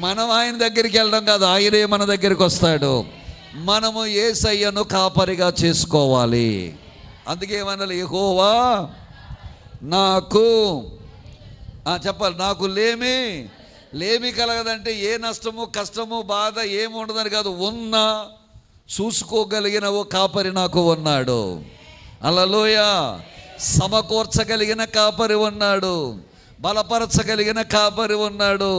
మనం ఆయన దగ్గరికి వెళ్ళడం కాదు, ఆయనే మన దగ్గరికి వస్తాడు. మనము యేసయ్యను కాపరిగా చేసుకోవాలి. అందుకే ఏమనాలి? యెహోవా నాకు చెప్పాలి, నాకు లేమి కలగదంటే ఏ నష్టము, కష్టము, బాధ ఏమి ఉండదని కాదు, ఉన్నా చూసుకోగలిగిన ఓ కాపరి నాకు ఉన్నాడు. హల్లెలూయా. సమకూర్చగలిగిన కాపరి ఉన్నాడు, బలపరచగలిగిన కాపరి ఉన్నాడు,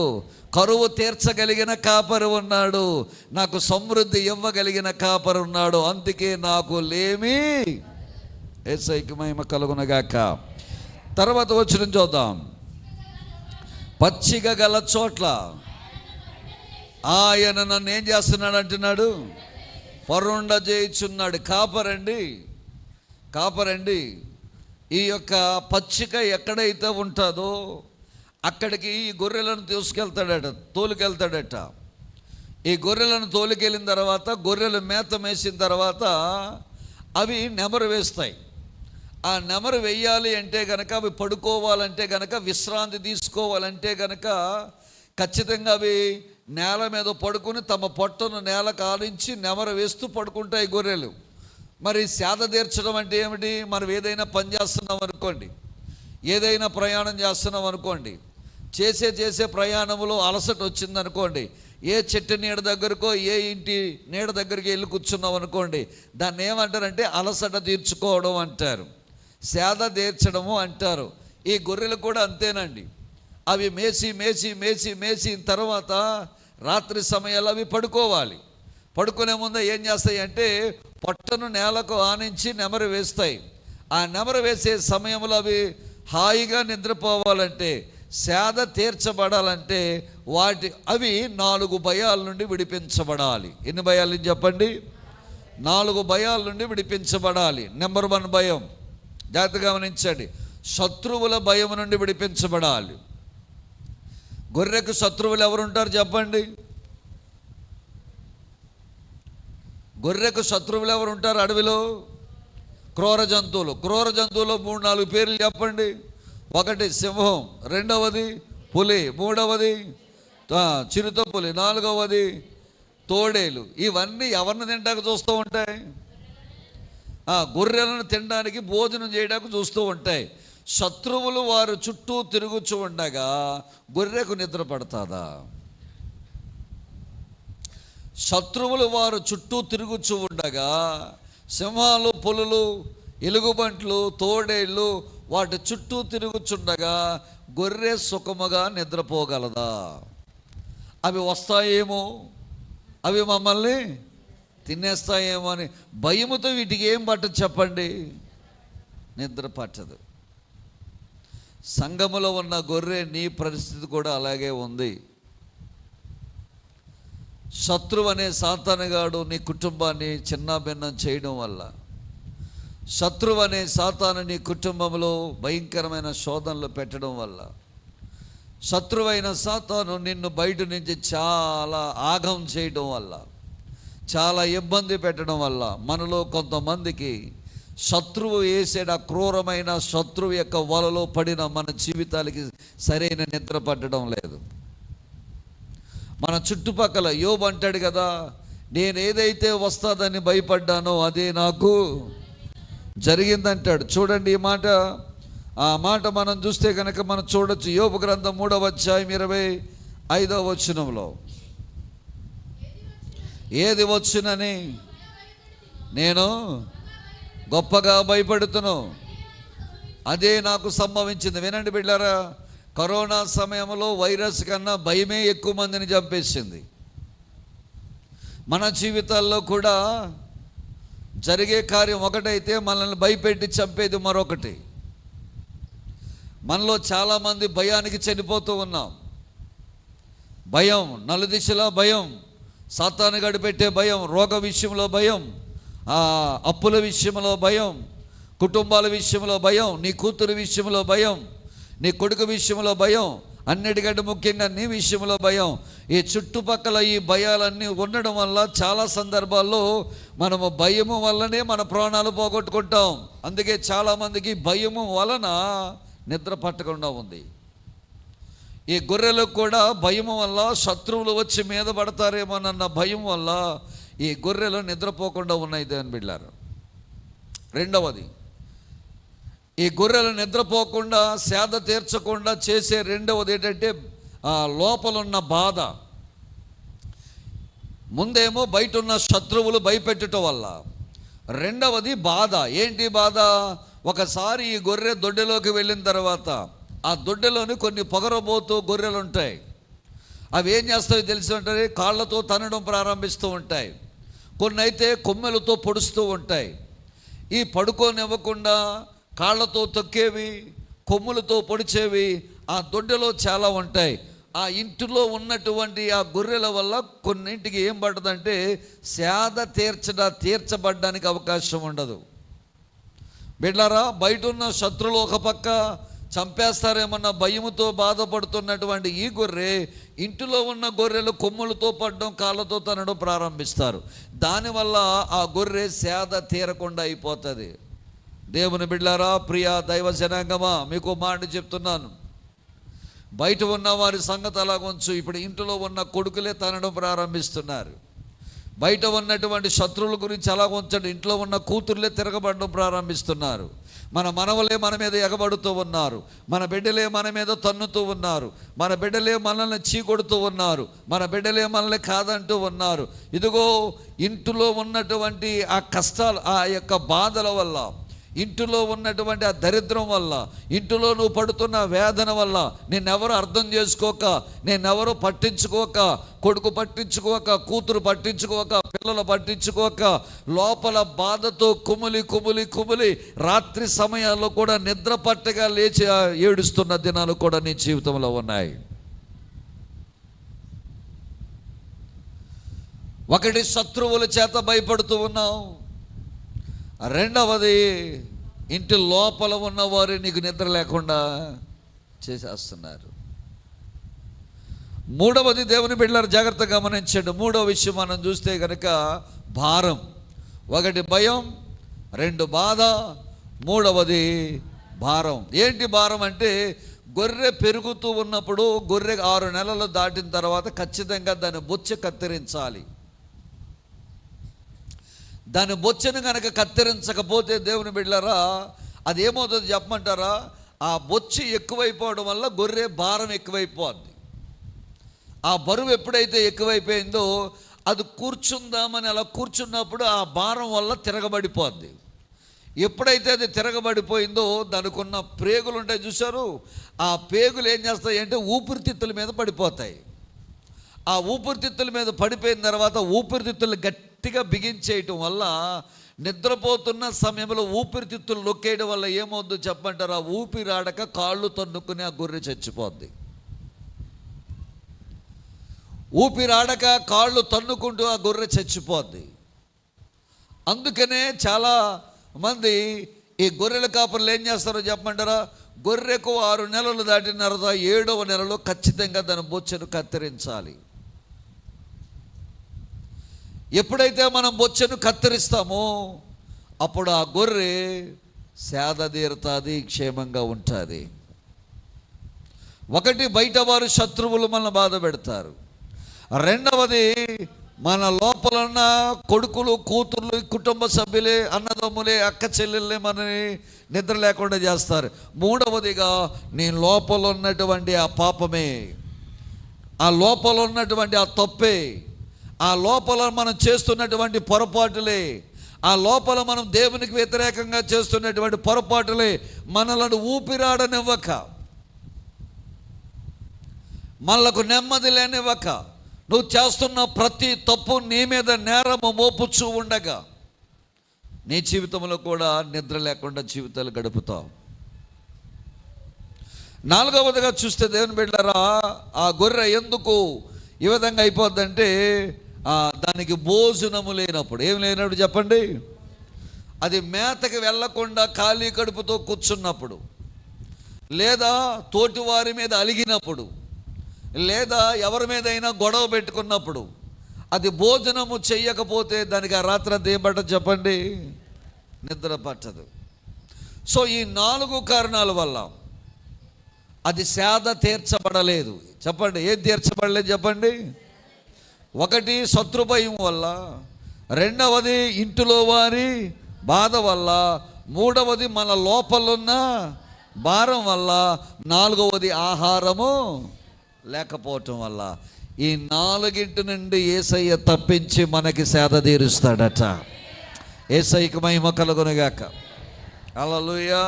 కరువు తీర్చగలిగిన కాపరి ఉన్నాడు, నాకు సమృద్ధి ఇవ్వగలిగిన కాపరి ఉన్నాడు. అందుకే నాకు లేమి. యేసయ్యకి మహిమ కలుగునగాక. తర్వాత వచ్చిన చూద్దాం. పచ్చిక గల చోట్ల ఆయన నన్ను ఏం చేస్తున్నాడు అంటున్నాడు? పరుండ చేయుచున్నాడు. కాపరండి ఈ యొక్క పచ్చిక ఎక్కడైతే ఉంటుందో అక్కడికి ఈ గొర్రెలను తోలుకెళ్తాడట. ఈ గొర్రెలను తోలుకెళ్ళిన తర్వాత, గొర్రెలు మేత వేసిన తర్వాత అవి నెమరు వేస్తాయి. ఆ నెమరు వెయ్యాలి అంటే కనుక, అవి పడుకోవాలంటే కనుక, విశ్రాంతి తీసుకోవాలంటే కనుక ఖచ్చితంగా అవి నేల మీద పడుకుని తమ పొట్టను నేల కాలించి నెమరు వేస్తూ పడుకుంటాయి గొర్రెలు. మరి సేద తీర్చడం అంటే ఏమిటి? మనం ఏదైనా పని చేస్తున్నాం అనుకోండి, ఏదైనా ప్రయాణం చేస్తున్నాం అనుకోండి, చేసే ప్రయాణంలో అలసట వచ్చిందనుకోండి, ఏ చెట్టు నీడ దగ్గరకో ఏ ఇంటి నీడ దగ్గరికి వెళ్ళి కూర్చున్నాం అనుకోండి, దాన్ని ఏమంటారంటే అలసట తీర్చుకోవడం అంటారు, సేద తీర్చడము అంటారు. ఈ గొర్రెలు కూడా అంతేనండి. అవి మేసి మేసి మేసి మేసిన తర్వాత రాత్రి సమయాల్లో అవి పడుకోవాలి. పడుకునే ముందు ఏం చేస్తాయి అంటే పొట్టను నేలకు ఆనించి నెమరు వేస్తాయి. ఆ నెమరు వేసే సమయంలో అవి హాయిగా నిద్రపోవాలంటే, సేద తీర్చబడాలంటే అవి 4 భయాల నుండి విడిపించబడాలి. ఎన్ని భయాలు చెప్పండి? 4 భయాల నుండి విడిపించబడాలి. నెంబర్ 1 భయం, జాగ్రత్తగా గమనించండి, శత్రువుల భయం నుండి విడిపించబడాలి. గొర్రెకు శత్రువులు ఎవరుంటారు చెప్పండి? గొర్రెకు శత్రువులు ఎవరుంటారు అడవిలో? క్రూర జంతువులు. క్రూర జంతువులో 3-4 పేర్లు చెప్పండి. 1 సింహం, 2వది పులి, 3వది చిరుత పులి, 4వది తోడేలు. ఇవన్నీ ఎవరిని తినడానికి చూస్తూ ఉంటాయి? గొర్రెలను తినడానికి, భోజనం చేయడానికి చూస్తూ ఉంటాయి. శత్రువులు వారు చుట్టూ తిరుగుచూ ఉండగా గొర్రెకు నిద్ర పడుతుందా? శత్రువులు వారు చుట్టూ తిరుగుచూ ఉండగా సింహాలు, పులులు, ఎలుగుబంట్లు, తోడేళ్ళు వాటి చుట్టూ తిరుగుచుండగా గొర్రె సుఖముగా నిద్రపోగలదా? అవి వస్తాయేమో, అవి మమ్మల్ని తినేస్తాయేమో అని భయముతో వీటికి ఏం పట్టదు చెప్పండి? నిద్ర పట్టదు. సంఘములో ఉన్న గొర్రె నీ పరిస్థితి కూడా అలాగే ఉంది. శత్రువు అనే సాతానుగాడు నీ కుటుంబాన్ని చిన్నాభిన్నం చేయడం వల్ల, శత్రువు అనే సాతాను నీ కుటుంబంలో భయంకరమైన శోధనలు పెట్టడం వల్ల, శత్రువైన సాతాను నిన్ను బయట నుంచి చాలా ఆగం చేయడం వల్ల, చాలా ఇబ్బంది పెట్టడం వల్ల మనలో కొంతమందికి శత్రువు వేసేట క్రూరమైన శత్రువు యొక్క వలలో పడిన మన జీవితాలకి సరైన నిద్ర పట్టడం లేదు. మన చుట్టుపక్కల యోబు అంటాడు కదా, నేను ఏదైతే వస్తుందని భయపడ్డానో అదే నాకు జరిగిందంటాడు. చూడండి ఈ మాట, ఆ మాట మనం చూస్తే కనుక మనం చూడొచ్చు. యోబు గ్రంథం 3వ అధ్యాయం 25వ వచనంలో, ఏది వచ్చునని నేను గొప్పగా భయపడుతున్నాను, అదే నాకు సంభవించింది. వినండి బిడ్డారా, కరోనా సమయంలో వైరస్ కన్నా భయమే ఎక్కువ మందిని చంపేసింది. మన జీవితాల్లో కూడా జరిగే కార్యం ఒకటైతే మనల్ని భయపెట్టి చంపేది మరొకటి. మనలో చాలామంది భయానికి చనిపోతూ ఉన్నాం. భయం, నలుదిశలా భయం, సాతాను గడిపెట్టే భయం, రోగ విషయంలో భయం, అప్పుల విషయంలో భయం, కుటుంబాల విషయంలో భయం, నీ కూతురు విషయంలో భయం, నీ కొడుకు విషయంలో భయం, అన్నిటికంటే ముఖ్యంగా నీ విషయంలో భయం. ఈ చుట్టుపక్కల ఈ భయాలన్నీ ఉండడం వల్ల చాలా సందర్భాల్లో మనము భయము వల్లనే మన ప్రాణాలు పోగొట్టుకుంటాం. అందుకే చాలామందికి భయము వలన నిద్ర పట్టకుండా ఉంది. ఈ గొర్రెలకు కూడా భయము వల్ల శత్రువులు వచ్చి మీద పడతారేమోనన్న భయం వల్ల ఈ గొర్రెలు నిద్రపోకుండా ఉన్నాయి దేవుని బిడ్డలారా. రెండవది, ఈ గొర్రెలు నిద్రపోకుండా, సేద తీర్చకుండా చేసే రెండవది ఏంటంటే లోపలున్న బాధ. ముందేమో బయట ఉన్న శత్రువులు భయపెట్టడం వల్ల, రెండవది బాధ. ఏంటి బాధ? ఒకసారి ఈ గొర్రె దొడ్డెలోకి వెళ్ళిన తర్వాత ఆ దొడ్డెలోని కొన్ని పొగరబోతూ గొర్రెలు ఉంటాయి. అవి ఏం చేస్తాయో తెలిసి ఉంటుంది, కాళ్ళతో తనడం ప్రారంభిస్తూ ఉంటాయి. కొన్ని అయితే కొమ్మెలతో పొడుస్తూ ఉంటాయి. ఈ పడుకోనివ్వకుండా కాళ్ళతో తొక్కేవి, కొమ్ములతో పొడిచేవి ఆ దొడ్డెలో చాలా ఉంటాయి. ఆ ఇంటిలో ఉన్నటువంటి ఆ గొర్రెల వల్ల కొన్నింటికి ఏం పడుతుందంటే సేద తీర్చబడ్డానికి అవకాశం ఉండదు. బిడ్లారా, బయట ఉన్న శత్రువులు ఒక పక్క చంపేస్తారేమన్న భయముతో బాధపడుతున్నటువంటి ఈ గొర్రె, ఇంటిలో ఉన్న గొర్రెలు కొమ్ములతో పడడం, కాళ్ళతో తనడం ప్రారంభిస్తారు. దానివల్ల ఆ గొర్రె సేద తీరకుండా అయిపోతుంది. దేవుని బిడ్లారా, ప్రియ దైవ జనాంగమా, మీకు మాట చెప్తున్నాను, బయట ఉన్న వారి సంగతి అలాగొంచు. ఇప్పుడు ఇంటిలో ఉన్న కొడుకులే తనడం ప్రారంభిస్తున్నారు. బయట ఉన్నటువంటి శత్రువుల గురించి అలా ఉంచండి, ఇంట్లో ఉన్న కూతుర్లే తిరగబడడం ప్రారంభిస్తున్నారు. మన మనవలే మన మీద ఎగబడుతూ ఉన్నారు. మన బిడ్డలే మన మీద తన్నుతూ ఉన్నారు. మన బిడ్డలే మనల్ని చీకొడుతూ ఉన్నారు. మన బిడ్డలే మనల్ని కాదంటూ ఉన్నారు. ఇదిగో ఇంటిలో ఉన్నటువంటి ఆ కష్టాలు, ఆ యొక్క బాధల వల్ల, ఇంటిలో ఉన్నటువంటి ఆ దరిద్రం వల్ల, ఇంటిలో నువ్వు పడుతున్న వేదన వల్ల నిన్నెవరు అర్థం చేసుకోక, నిన్నెవరు పట్టించుకోక, కొడుకు పట్టించుకోక, కూతురు పట్టించుకోక, పిల్లలు పట్టించుకోక, లోపల బాధతో కుమిలి కుమిలి కుమిలి రాత్రి సమయాల్లో కూడా నిద్ర పట్టగా లేచి ఏడుస్తున్న దినాలు కూడా నీ జీవితంలో ఉన్నాయి. ఒకటి, శత్రువుల చేత భయపడుతూ ఉన్నావు. రెండవది, ఇంటి లోపల ఉన్నవారు నీకు నిద్ర లేకుండా చేసేస్తున్నారు. మూడవది, దేవుని బిడ్డలారా జాగ్రత్తగా గమనించండి. మూడవ విషయం మనం చూస్తే కనుక భారం. ఒకటి భయం, రెండు బాధ, మూడవది భారం. ఏంటి భారం అంటే, గొర్రె పెరుగుతూ ఉన్నప్పుడు, గొర్రె 6 నెలలు దాటిన తర్వాత ఖచ్చితంగా దాని బొచ్చ కత్తిరించాలి. దాని బొచ్చను కనుక కత్తిరించకపోతే దేవుని బిడ్డలారా అది ఏమవుతుంది చెప్పమంటారా? ఆ బొచ్చి ఎక్కువైపోవడం వల్ల గొర్రె భారం ఎక్కువైపోద్ది. ఆ బరువు ఎప్పుడైతే ఎక్కువైపోయిందో అది కూర్చుందామని అలా కూర్చున్నప్పుడు ఆ భారం వల్ల తిరగబడిపోద్ది. ఎప్పుడైతే అది తిరగబడిపోయిందో దానికి ఉన్న ప్రేగులు ఉంటాయి చూసారు, ఆ పేగులు ఏం చేస్తాయి అంటే ఊపిరితిత్తుల మీద పడిపోతాయి. ఆ ఊపిరితిత్తుల మీద పడిపోయిన తర్వాత ఊపిరితిత్తులు గట్టిగా బిగించేయటం వల్ల నిద్రపోతున్న సమయంలో ఊపిరితిత్తులు నొక్కేయడం వల్ల ఏమవుద్దో చెప్పంటారు? ఆ ఊపిరాడక కాళ్ళు తన్నుకుని ఆ గొర్రె చచ్చిపోద్ది. ఊపిరాడక కాళ్ళు తన్నుకుంటూ ఆ గొర్రె చచ్చిపోద్ది. అందుకనే చాలా మంది ఈ గొర్రెల కాపరులు ఏం చేస్తారో చెప్పమంటారా? గొర్రెకు 6 నెలలు దాటిన తర్వాత 7వ నెలలో ఖచ్చితంగా దాని బొచ్చెను కత్తిరించాలి. ఎప్పుడైతే మనం బొచ్చెను కత్తిరిస్తామో అప్పుడు ఆ గొర్రె సేద తీరుతుంది, క్షేమంగా ఉంటుంది. ఒకటి, బయట వారు శత్రువులు మనల్ని బాధ పెడతారు. రెండవది, మన లోపల ఉన్న కొడుకులు, కూతుర్లు, కుటుంబ సభ్యులే, అన్నదమ్ములే, అక్క చెల్లెళ్ళే మనని నిద్ర లేకుండా చేస్తారు. మూడవదిగా నీ లోపల ఉన్నటువంటి ఆ పాపమే, ఆ లోపల ఉన్నటువంటి ఆ తప్పే, ఆ లోపల మనం చేస్తున్నటువంటి పొరపాటులే, ఆ లోపల మనం దేవునికి వ్యతిరేకంగా చేస్తున్నటువంటి పొరపాటులే మనలను ఊపిరాడనివ్వక, మనకు నెమ్మది లేనివ్వక, నువ్వు చేస్తున్న ప్రతి తప్పు నీ మీద నేరము మోపుచూ ఉండగా నీ జీవితంలో కూడా నిద్ర లేకుండా జీవితాలు గడుపుతావు. నాలుగవదిగా చూస్తే దేవుని బిడ్డలారా, ఆ గొర్రె ఎందుకు ఈ విధంగా అయిపోద్దంటే దానికి భోజనము లేనప్పుడు. ఏం లేనప్పుడు చెప్పండి? అది మేతకి వెళ్ళకుండా ఖాళీ కడుపుతో కూర్చున్నప్పుడు, లేదా తోటివారి మీద అలిగినప్పుడు, లేదా ఎవరి మీద అయినా గొడవ పెట్టుకున్నప్పుడు, అది భోజనము చెయ్యకపోతే దానికి ఆ రాత్రి అంతా ఏం పట్టదు చెప్పండి? నిద్ర పట్టదు. సో ఈ 4 కారణాల వల్ల అది సేద తీర్చబడలేదు. చెప్పండి, ఏది తీర్చబడలేదు చెప్పండి? ఒకటి, శత్రుభయం వల్ల. రెండవది, ఇంటిలో వారి బాధ వల్ల. మూడవది, మన లోపలున్న భారం వల్ల. నాలుగవది, ఆహారము లేకపోవటం వల్ల. ఈ 4 నుండి యేసయ్య తప్పించి మనకి సేద తీరుస్తాడట. యేసయ్యకి మహిమ కలుగునుగాక. హల్లెలూయా.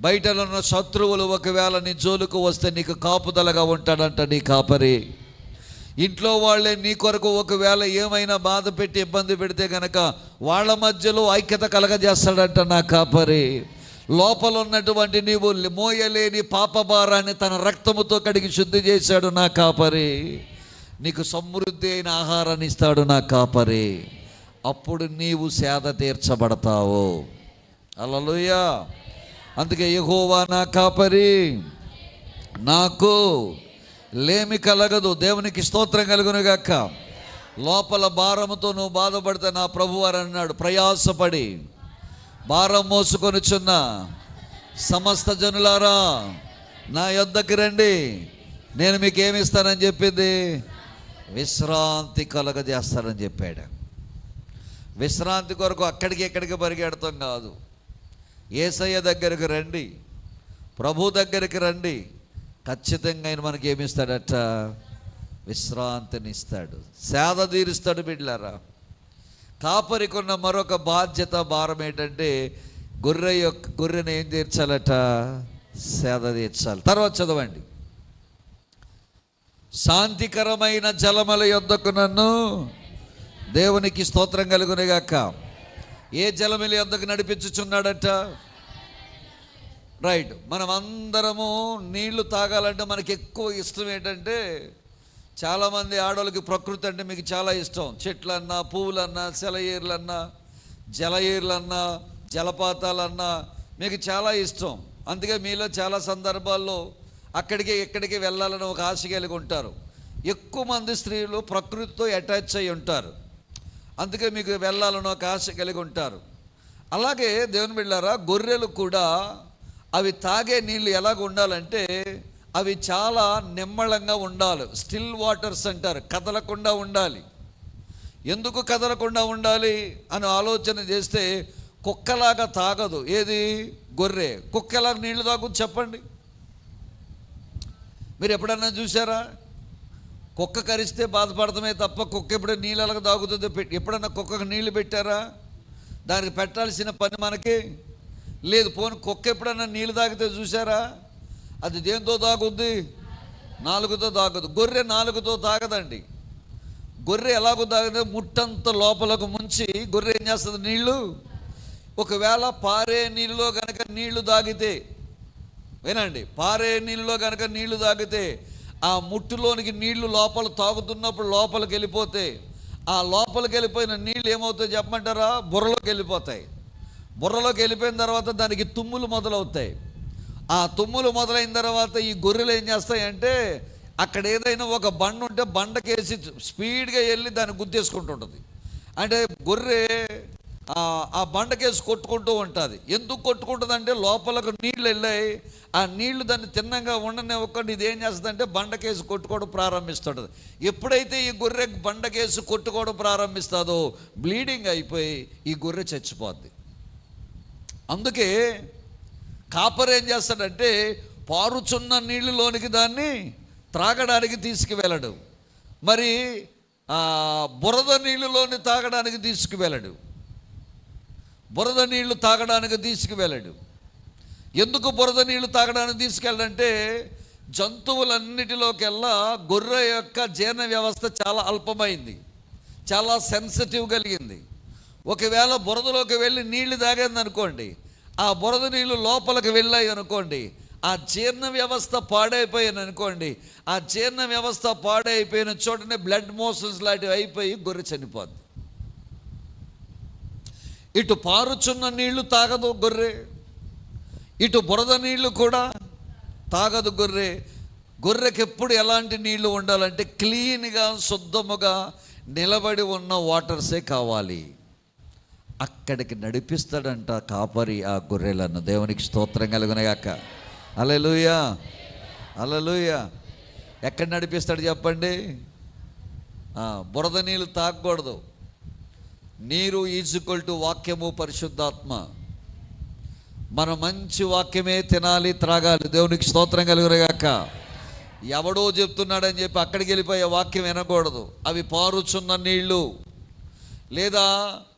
బయట ఉన్న శత్రువులు ఒకవేళ నీ జోలుకు వస్తే నీకు కాపుదలగా ఉంటాడంట నీ కాపరి. ఇంట్లో వాళ్ళే నీ కొరకు ఒకవేళ ఏమైనా బాధ పెట్టి ఇబ్బంది పెడితే కనుక వాళ్ళ మధ్యలో ఐక్యత కలగజేస్తాడంట నా కాపరి. లోపల ఉన్నటువంటి నీవు మోయలేని పాపభారాన్ని తన రక్తముతో కడిగి శుద్ధి చేశాడు నా కాపరి. నీకు సమృద్ధి అయిన ఆహారాన్ని ఇస్తాడు నా కాపరి. అప్పుడు నీవు సేద తీర్చబడతావు. హల్లెలూయా. అందుకే యెహోవా నా కాపరి, నాకు లేమి కలగదు. దేవునికి స్తోత్రం కలుగునుగాక. లోపల భారముతో నువ్వు బాధపడితే నా ప్రభువారు అన్నాడు, ప్రయాసపడి భారం మోసుకొనుచున్న సమస్త జనులారా నా యొద్దకు రండి, నేను మీకు ఏమి ఇస్తానని చెప్పింది? విశ్రాంతి కలగజేస్తానని చెప్పాడు. విశ్రాంతి కొరకు అక్కడికి ఎక్కడికి పరిగెడతాం కాదు. యేసయ్య దగ్గరికి రండి, ప్రభు దగ్గరికి రండి. ఖచ్చితంగా ఆయన మనకి ఏమిస్తాడట? విశ్రాంతిని ఇస్తాడు, సేద తీరుస్తాడు. బిడ్డలారా, కాపరికున్న మరొక బాధ్యత, భారం ఏంటంటే గొర్రెని ఏం తీర్చాలట? సేద తీర్చాలి. తర్వాత చదవండి. శాంతికరమైన జలముల యొద్దకు నన్ను, దేవునికి స్తోత్రం కలుగునుగాక. ఏ జలముల యొద్దకు నడిపించుచున్నాడట? రైట్. మనం అందరము నీళ్లు తాగాలంటే మనకి ఎక్కువ ఇష్టం ఏంటంటే, చాలామంది ఆడవాళ్ళకి ప్రకృతి అంటే మీకు చాలా ఇష్టం. చెట్లన్నా, పువ్వులన్నా, సెలయేర్లన్నా, జలయేర్లన్నా, జలపాతాలన్నా మీకు చాలా ఇష్టం. అందుకే మీలో చాలా సందర్భాల్లో అక్కడికి ఇక్కడికి వెళ్ళాలని ఒక ఆశ కలిగి ఉంటారు. ఎక్కువ మంది స్త్రీలు ప్రకృతితో అటాచ్ అయి ఉంటారు. అందుకే మీకు వెళ్ళాలని ఒక ఆశ కలిగి ఉంటారు. అలాగే దేవుని బిడ్డలారా, గొర్రెలు కూడా అవి తాగే నీళ్ళు ఎలాగ ఉండాలంటే అవి చాలా నిమ్మళంగా ఉండాలి. స్టిల్ వాటర్స్ అంటారు, కదలకుండా ఉండాలి. ఎందుకు కదలకుండా ఉండాలి అని ఆలోచన చేస్తే, కుక్కలాగా తాగదు. ఏది? గొర్రె. కుక్కలాగా నీళ్లు తాగుతుంది చెప్పండి. మీరు ఎప్పుడన్నా చూసారా? కుక్క కరిస్తే బాధపడతామే తప్ప కుక్క ఎప్పుడైనా నీళ్ళు ఎలాగ తాగుతుందో ఎప్పుడన్నా కుక్కకు నీళ్లు పెట్టారా? దానికి పెట్టాల్సిన పని మనకి లేదు. పోనీ కుక్క ఎప్పుడన్నా నీళ్ళు తాగితే చూసారా? అది దేంతో తాగుద్ది? నాలుగుతో తాగదు. గొర్రె నాలుగుతో తాగదండి. గొర్రె ఎలాగో తాగితే ముట్టంత లోపలకు ముంచి గొర్రె ఏం చేస్తుంది? నీళ్ళు. ఒకవేళ పారే నీళ్ళలో కనుక నీళ్లు తాగితే, వినండి, పారే నీళ్ళలో కనుక నీళ్లు తాగితే ఆ ముట్టులోనికి నీళ్లు లోపల తాగుతున్నప్పుడు లోపలికి వెళ్ళిపోతే, ఆ లోపలికి వెళ్ళిపోయిన నీళ్ళు ఏమవుతాయి చెప్పమంటారా? బుర్రలోకి వెళ్ళిపోతాయి. బుర్రలోకి వెళ్ళిపోయిన తర్వాత దానికి తుమ్ములు మొదలవుతాయి. ఆ తుమ్ములు మొదలైన తర్వాత ఈ గొర్రెలు ఏం చేస్తాయంటే, అక్కడ ఏదైనా ఒక బండ ఉంటే బండకేసి స్పీడ్గా వెళ్ళి దాన్ని గుద్దేసుకుంటుంటుంది. అంటే గొర్రె ఆ బండకేసి కొట్టుకుంటూ ఉంటుంది. ఎందుకు కొట్టుకుంటుంది అంటే లోపలకు నీళ్ళు వెళ్ళాయి. ఆ నీళ్లు దాన్ని తిన్నంగా ఉండనివ్వకుండా ఇది ఏం చేస్తుందంటే బండకేసి కొట్టుకోవడం ప్రారంభిస్తుంటుంది. ఎప్పుడైతే ఈ గొర్రె బండకేసి కొట్టుకోవడం ప్రారంభిస్తుందో బ్లీడింగ్ అయిపోయి ఈ గొర్రె చచ్చిపోద్ది. అందుకే కాపరి ఏం చేస్తాడంటే, పారుచున్న నీళ్ళలోనికి దాన్ని త్రాగడానికి తీసుకువెళ్ళడు. మరి బురద నీళ్ళలోని తాగడానికి తీసుకువెళ్ళడు. బురద నీళ్లు తాగడానికి తీసుకువెళ్ళడు. ఎందుకు బురద నీళ్లు తాగడానికి తీసుకెళ్ళడంటే, జంతువులన్నిటిలోకెల్లా గొర్రె యొక్క జీర్ణ వ్యవస్థ చాలా అల్పమైంది, చాలా సెన్సిటివ్ కలిగింది. ఒకవేళ బురదలోకి వెళ్ళి నీళ్లు తాగేది అనుకోండి, ఆ బురద నీళ్ళు లోపలికి వెళ్ళాయి అనుకోండి, ఆ జీర్ణ వ్యవస్థ పాడైపోయాను అనుకోండి, ఆ జీర్ణ వ్యవస్థ పాడైపోయిన చోటనే బ్లడ్ మోషన్స్ లాంటివి అయిపోయి గొర్రె చనిపోద్ది. ఇటు పారుచున్న నీళ్లు తాగదు గొర్రె, ఇటు బురద నీళ్లు కూడా తాగదు గొర్రె. గొర్రెకి ఎప్పుడు ఎలాంటి నీళ్లు ఉండాలంటే క్లీన్గా, శుద్ధముగా నిలబడి ఉన్న వాటర్సే కావాలి. అక్కడికి నడిపిస్తాడంట కాపరి ఆ గొర్రెలను. దేవునికి స్తోత్రం కలుగునగాక. హల్లెలూయా, హల్లెలూయా. ఎక్కడ నడిపిస్తాడు చెప్పండి? బురద నీళ్ళు తాగకూడదు. నీరు ఈజ్వల్ టు వాక్యము, పరిశుద్ధాత్మ. మనం మంచి వాక్యమే తినాలి, త్రాగాలి. దేవునికి స్తోత్రం కలుగునగాక. ఎవడో చెప్తున్నాడని చెప్పి అక్కడికి వెళ్ళిపోయే వాక్యం వినకూడదు. అవి పారుచున్న నీళ్ళు, లేదా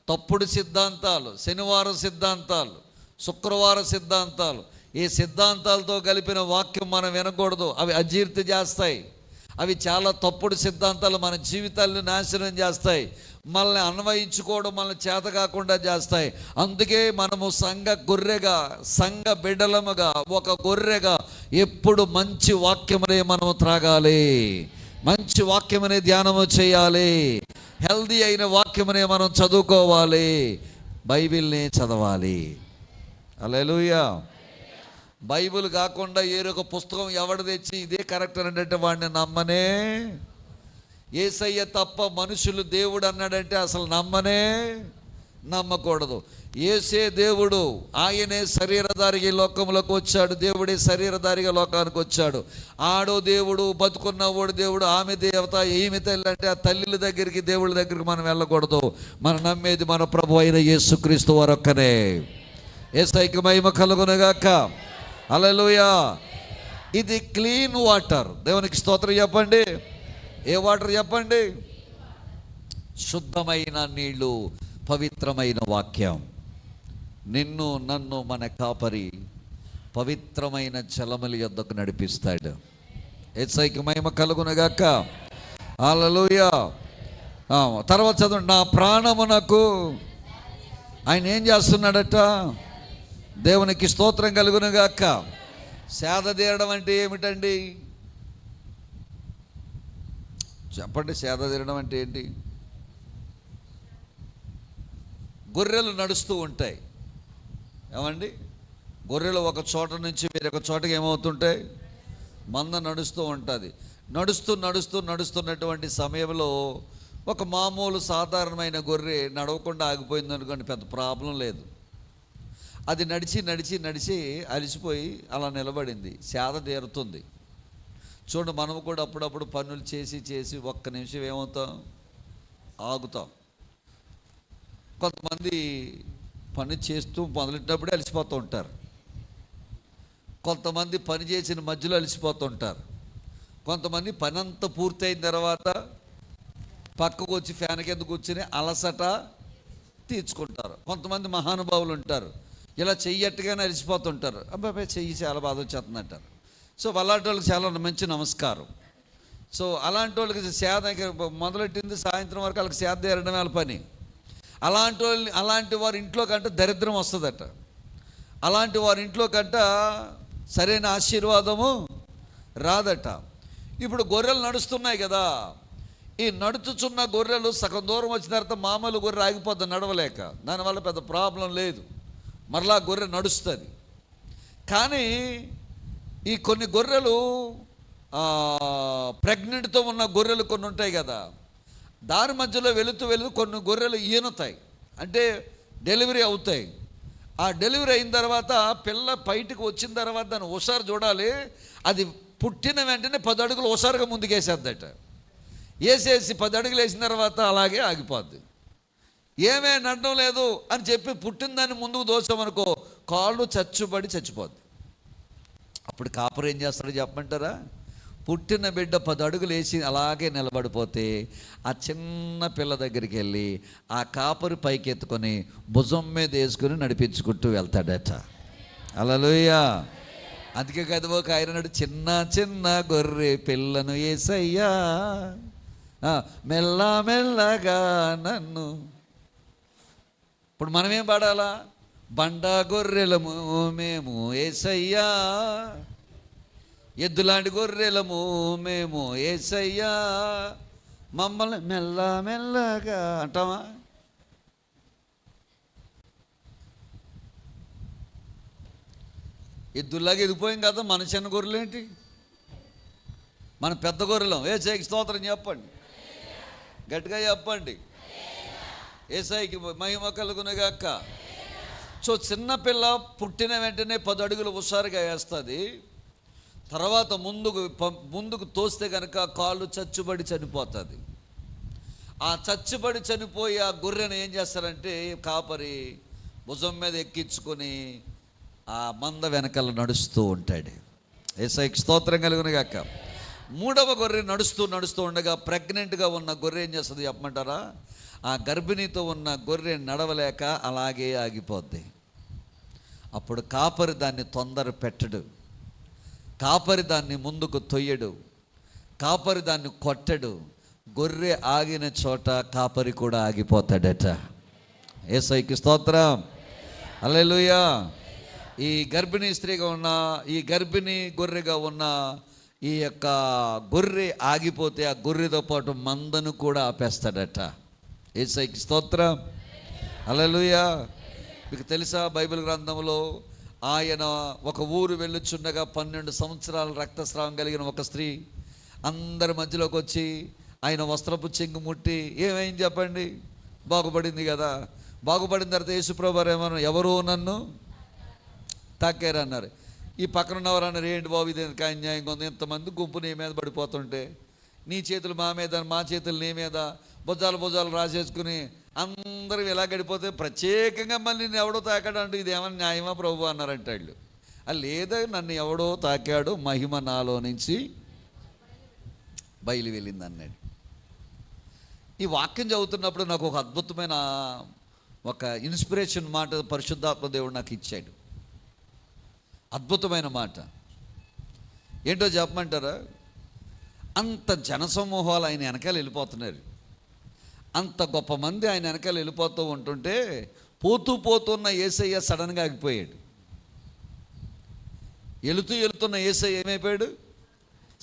తప్పుడు సిద్ధాంతాలు, శనివారం సిద్ధాంతాలు, శుక్రవారం సిద్ధాంతాలు, ఈ సిద్ధాంతాలతో కలిపిన వాక్యం మనం వినకూడదు. అవి అజీర్తి చేస్తాయి. అవి చాలా తప్పుడు సిద్ధాంతాలు, మన జీవితాలను నాశనం చేస్తాయి. మనల్ని అన్వయించుకోవడం మనల్ని చేత కాకుండా చేస్తాయి. అందుకే మనము గొర్రెగా, సంఘ బిడ్డలముగా, ఒక గొర్రెగా ఎప్పుడు మంచి వాక్యమునే మనము త్రాగాలి, మంచి వాక్యమునే ధ్యానము చేయాలి, హెల్దీ అయిన వాక్యమునే మనం చదువుకోవాలి, బైబిల్ని చదవాలి. హల్లెలూయా. బైబిల్ కాకుండా ఏరొక పుస్తకం ఎవడు తెచ్చి ఇదే కరెక్ట్ అంటే వాడిని నమ్మనే. యేసయ్య తప్ప మనుషులు దేవుడు అన్నాడంటే అసలు నమ్మకూడదు. యేసే దేవుడు, ఆయనే శరీరధారిగా లోకంలోకి వచ్చాడు. దేవుడే శరీరధారిగా లోకానికి వచ్చాడు. ఆడో దేవుడు, బతుకున్నవాడు దేవుడు, ఆమె దేవత, ఈమె తల్లి అంటే ఆ తల్లిల దగ్గరికి, దేవుళ్ళ దగ్గరికి మనం వెళ్ళకూడదు. మనం నమ్మేది మన ప్రభు అయిన యేసుక్రీస్తు వారొక్కనే. యేసయ్యకి మహిమ కలుగునుగాక. హల్లెలూయా. ఇది క్లీన్ వాటర్. దేవునికి స్తోత్రం చెప్పండి. ఏ వాటర్ చెప్పండి? శుద్ధమైన నీళ్ళు, పవిత్రమైన వాక్యం. నిన్ను నన్ను మన కాపరి పవిత్రమైన జలముల యొద్దకు నడిపిస్తాడు. యేసయ్యకి మహిమ కలుగునుగాక. హల్లెలూయా. తర్వాత చదవండి. నా ప్రాణమునకు ఆయన ఏం చేస్తున్నాడట? దేవునికి స్తోత్రం కలుగునుగాక. సేద తీరడం అంటే ఏమిటండి? చెప్పండి. సేద తీరడం అంటే ఏంటి? గొర్రెలు నడుస్తూ ఉంటాయి. ఏమండి? గొర్రెలు ఒక చోట నుంచి వేరొక చోటకి ఏమవుతుంటాయి? మంద నడుస్తూ ఉంటుంది. నడుస్తున్నటువంటి సమయంలో ఒక మామూలు సాధారణమైన గొర్రె నడవకుండా ఆగిపోయింది అనుకోండి, పెద్ద ప్రాబ్లం లేదు. అది నడిచి అలసిపోయి అలా నిలబడింది, సేద తీరుతుంది. చూడండి, మనం కూడా అప్పుడప్పుడు పనులు చేసి ఒక్క నిమిషం ఏమవుతాం? ఆగుతాం. కొంతమంది పని చేస్తూ మొదలెట్టినప్పుడే అలసిపోతూ ఉంటారు. కొంతమంది పని చేసిన మధ్యలో అలసిపోతూ ఉంటారు. కొంతమంది పని అంతా పూర్తయిన తర్వాత పక్కకు వచ్చి ఫ్యాన్ కింద కూర్చుని అలసట తీర్చుకుంటారు. కొంతమంది మహానుభావులు ఉంటారు, ఇలా చెయ్యట్టుగానే అలసిపోతుంటారు. అబ్బాయి చెయ్యి చాలా బాధ వచ్చేస్తుంది అంటారు. సో అలాంటి వాళ్ళకి చాలా మంచి నమస్కారం. సో అలాంటి వాళ్ళకి సేద మొదలెట్టింది సాయంత్రం వరకు వాళ్ళకి సేద తీరడమే వాళ్ళ పని. అలాంటి వారి ఇంట్లో కంటే దరిద్రం వస్తుందట. అలాంటి వారి ఇంట్లో కంట సరైన ఆశీర్వాదము రాదట. ఇప్పుడు గొర్రెలు నడుస్తున్నాయి కదా, ఈ నడుచుచున్న గొర్రెలు సగం దూరం వచ్చిన తర్వాత మామూలు గొర్రె ఆగిపోద్ది నడవలేక. దానివల్ల పెద్ద ప్రాబ్లం లేదు, మరలా గొర్రె నడుస్తుంది. కానీ ఈ కొన్ని గొర్రెలు ప్రెగ్నెంట్తో ఉన్న గొర్రెలు కొన్ని ఉంటాయి కదా, దారి మధ్యలో వెళుతూ కొన్ని గొర్రెలు ఈనుతాయి, అంటే డెలివరీ అవుతాయి. ఆ డెలివరీ అయిన తర్వాత పిల్ల బయటకు వచ్చిన తర్వాత దాన్ని హుషారు చూడాలి. అది పుట్టిన వెంటనే 10 అడుగులు హుషారుగా ముందుకేసేద్దట. వేసేసి 10 అడుగులు వేసిన తర్వాత అలాగే ఆగిపోద్ది. ఏమే నడడం లేదు అని చెప్పి పుట్టిన దాన్ని ముందుకు దోసామనుకో, కాళ్ళు చచ్చిపోద్ది. అప్పుడు కాపరి ఏం చేస్తాడో చెప్పమంటారా? పుట్టిన బిడ్డ 10 అడుగులు వేసి అలాగే నిలబడిపోతే ఆ చిన్న పిల్ల దగ్గరికి వెళ్ళి ఆ కాపరి పైకి ఎత్తుకొని భుజం మీద వేసుకుని నడిపించుకుంటూ వెళ్తాడట. హల్లెలూయా. అందుకే కదా ఒక ఆయన చిన్న గొర్రె పిల్లను యేసయ్యా మెల్లగా నన్ను. ఇప్పుడు మనమేం పాడాలా? బండా గొర్రెలము మేము యేసయ్యా, ఎద్దులాంటి గొర్రెలము మేము యేసయ్యా, మమ్మల్ని మెల్లగా అంటామా? ఎద్దులాగా ఎదిగిపోయాం కదా. మన చిన్న గొర్రెలు ఏంటి? మన పెద్ద గొర్రెలం. యేసయ్యకి స్తోత్రం చెప్పండి, గట్టిగా చెప్పండి. యేసయ్యకి మహిమ కలుగునుగాక. సో చిన్నపిల్ల పుట్టిన వెంటనే 10 అడుగులు హుషారుగా వేస్తుంది. తర్వాత ముందుకు తోస్తే కనుక కాళ్ళు చచ్చుబడి చనిపోతుంది. ఆ చచ్చుబడి చనిపోయి ఆ గొర్రెను ఏం చేస్తారంటే కాపరి భుజం మీద ఎక్కించుకొని ఆ మంద వెనకాల నడుస్తూ ఉంటాడు. యేసయ్యకి స్తోత్రం కలుగునుగాక. 3వ గొర్రె నడుస్తూ ఉండగా ప్రెగ్నెంట్గా ఉన్న గొర్రె ఏం చేస్తుంది చెప్పమంటారా? ఆ గర్భిణీతో ఉన్న గొర్రె నడవలేక అలాగే ఆగిపోద్ది. అప్పుడు కాపరి దాన్ని తొందర పెట్టడు, కాపరి దాన్ని ముందుకు తొయ్యడు, కాపరి దాన్ని కొట్టడు. గొర్రె ఆగిన చోట కాపరి కూడా ఆగిపోతాడట. యేసయ్యకి స్తోత్రం. హల్లెలూయా. ఈ గర్భిణీ స్త్రీగా ఉన్న, ఈ గర్భిణీ గొర్రెగా ఉన్న ఈ యొక్క గొర్రె ఆగిపోతే ఆ గొర్రెతో పాటు మందను కూడా ఆపేస్తాడట. యేసయ్యకి స్తోత్రం. హల్లెలూయా. మీకు తెలుసా, బైబిల్ గ్రంథంలో ఆయన ఒక ఊరు వెళ్ళుచుండగా 12 సంవత్సరాల రక్తస్రావం కలిగిన ఒక స్త్రీ అందరి మధ్యలోకి వచ్చి ఆయన వస్త్రపు చెంగు ముట్టి ఏమైంది చెప్పండి? బాగుపడింది కదా. బాగుపడిన తర్వాత యేసుప్రభు ఏమన్నారు? ఎవరు నన్ను తాకారు అన్నారు. ఈ పక్కన ఉన్నవారు అన్నారు, ఏంటి బాబు ఇది అన్యాయంగా ఉంది, ఇంతమంది గుంపు నీ మీద పడిపోతుంటే నీ చేతులు మా మీద, మా చేతులు నీ మీద, భుజాలు రాసేసుకుని అందరూ ఇలా గడిపోతే ప్రత్యేకంగా మళ్ళీ నేను ఎవడో తాకాడు అంటే ఇది ఏమన్నా న్యాయమా ప్రభు అన్నారంటే వాళ్ళు. లేదా నన్ను ఎవడో తాకాడు, మహిమ నాలో నుంచి బయలు వెళ్ళింది అన్నాడు. ఈ వాక్యం చదువుతున్నప్పుడు నాకు ఒక అద్భుతమైన ఒక ఇన్స్పిరేషన్ మాట పరిశుద్ధాత్మ దేవుడు నాకు ఇచ్చాడు. అద్భుతమైన మాట. ఏంటో చెప్పమంటారా? అంత జనసమూహాలు ఆయన వెనకాల వెళ్ళిపోతున్నారు. అంత గొప్ప మంది ఆయన వెనకాల వెళ్ళిపోతూ ఉంటుంటే పోతున్న యేసయ్య సడన్గా ఆగిపోయాడు. వెళుతున్న యేసయ్య ఏమైపోయాడు?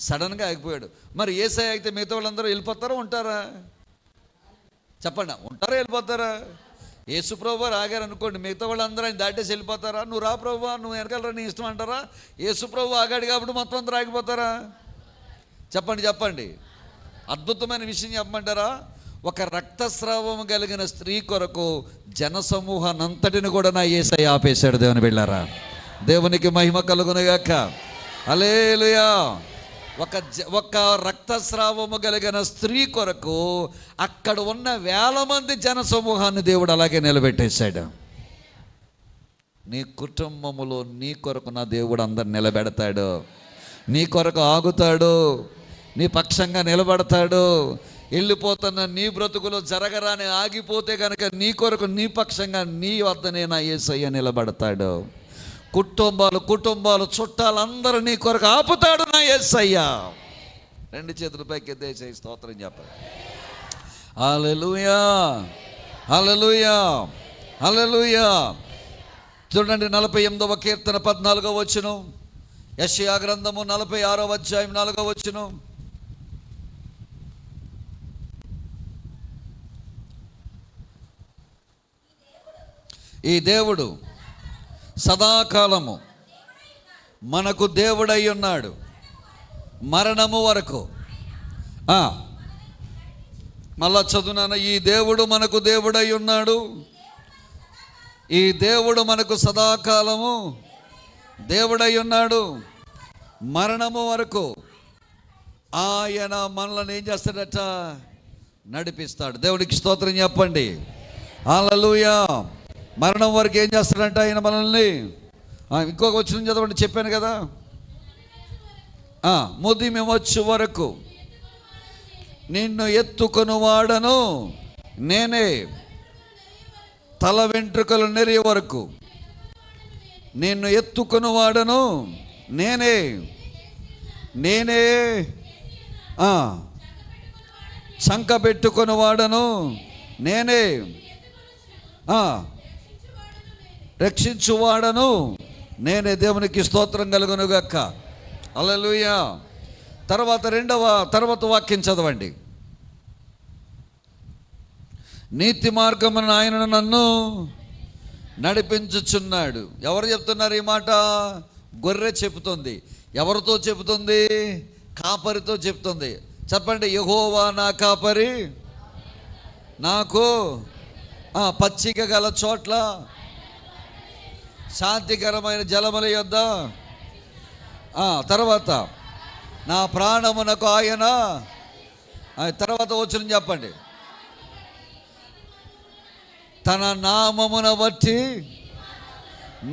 సడన్గా ఆగిపోయాడు. మరి యేసయ్య అయితే మిగతా వాళ్ళందరూ వెళ్ళిపోతారా ఉంటారా? చెప్పండి, ఉంటారా వెళ్ళిపోతారా? యేసు ప్రభువు ఆగారు అనుకోండి, మిగతా వాళ్ళందరూ ఆయన దాటేసి వెళ్ళిపోతారా? నువ్వు రా ప్రభువా, నువ్వు వెనకాల నీ ఇష్టం అంటారా? యేసు ప్రభువు ఆగాడు కాబట్టి మొత్తం అందరూ ఆగిపోతారా? చెప్పండి. అద్భుతమైన విషయం చెప్పమంటారా? ఒక రక్తస్రావం కలిగిన స్త్రీ కొరకు జనసమూహాన్నంతటిని కూడా నా యేసయ్య ఆపేశాడు. దేవుని బిడ్డలారా, దేవునికి మహిమ కలుగునుగాక. హల్లెలూయా. ఒక రక్తస్రావము కలిగిన స్త్రీ కొరకు అక్కడ ఉన్న 1000 మంది జనసమూహాన్ని దేవుడు అలాగే నిలబెట్టేశాడు. నీ కుటుంబములో నీ కొరకు నా దేవుడు అందరు నిలబెడతాడు. నీ కొరకు ఆగుతాడు, నీ పక్షంగా నిలబడతాడు. వెళ్ళిపోతున్న నీ బ్రతుకులో జరగరాని ఆగిపోతే కనుక నీ కొరకు నీ పక్షంగా నీ వద్దనే నా యేసయ్య నిలబడతాడు. కుటుంబాలు చుట్టాలందరూ నీ కొరకు ఆపుతాడు నా యేసయ్య. 2 చేతుల పైకి ఎత్తేసి స్తోత్రం చెప్పాలి. హల్లెలూయా, హల్లెలూయా, హల్లెలూయా. చూడండి 48వ కీర్తన 14వ వచనం, యెషయా గ్రంథము 46వ అధ్యాయం 4వ వచనం. ఈ దేవుడు సదాకాలము మనకు దేవుడై ఉన్నాడు, మరణము వరకు. మళ్ళా చదువునాను. ఈ దేవుడు మనకు దేవుడై ఉన్నాడు, ఈ దేవుడు మనకు సదాకాలము దేవుడై ఉన్నాడు, మరణము వరకు ఆయన మనల్ని ఏం చేస్తాడట? నడిపిస్తాడు. దేవుడికి స్తోత్రం చెప్పండి. హల్లెలూయా. మరణం వరకు ఏం చేస్తాడంట ఆయన మనల్ని? ఇంకొక వచనం చదవండి, చెప్పాను కదా. ముదిమెమొచ్చు వరకు నిన్ను ఎత్తుకొని వాడను నేనే, తల వెంట్రుకలు నెరియ వరకు నిన్ను ఎత్తుకొని వాడను నేనే, చంక పెట్టుకొని వాడను నేనే, రక్షించువాడను నేనే. దేవునికి స్తోత్రం కలుగునుగాక. హల్లెలూయా. తర్వాత వాక్యం చదవండి. నీతి మార్గమున ఆయన నన్ను నడిపించుచున్నాడు. ఎవరు చెప్తున్నారు ఈ మాట? గొర్రె చెబుతుంది. ఎవరితో చెబుతుంది? కాపరితో చెప్తుంది. చెప్పండి, యెహోవా నా కాపరి, నాకు పచ్చిక గల చోట్ల శాంతికరమైన జలముల యొద్ద, తర్వాత నా ప్రాణమునకు ఆయన. తర్వాత వచనం చెప్పండి. తన నామమున బట్టి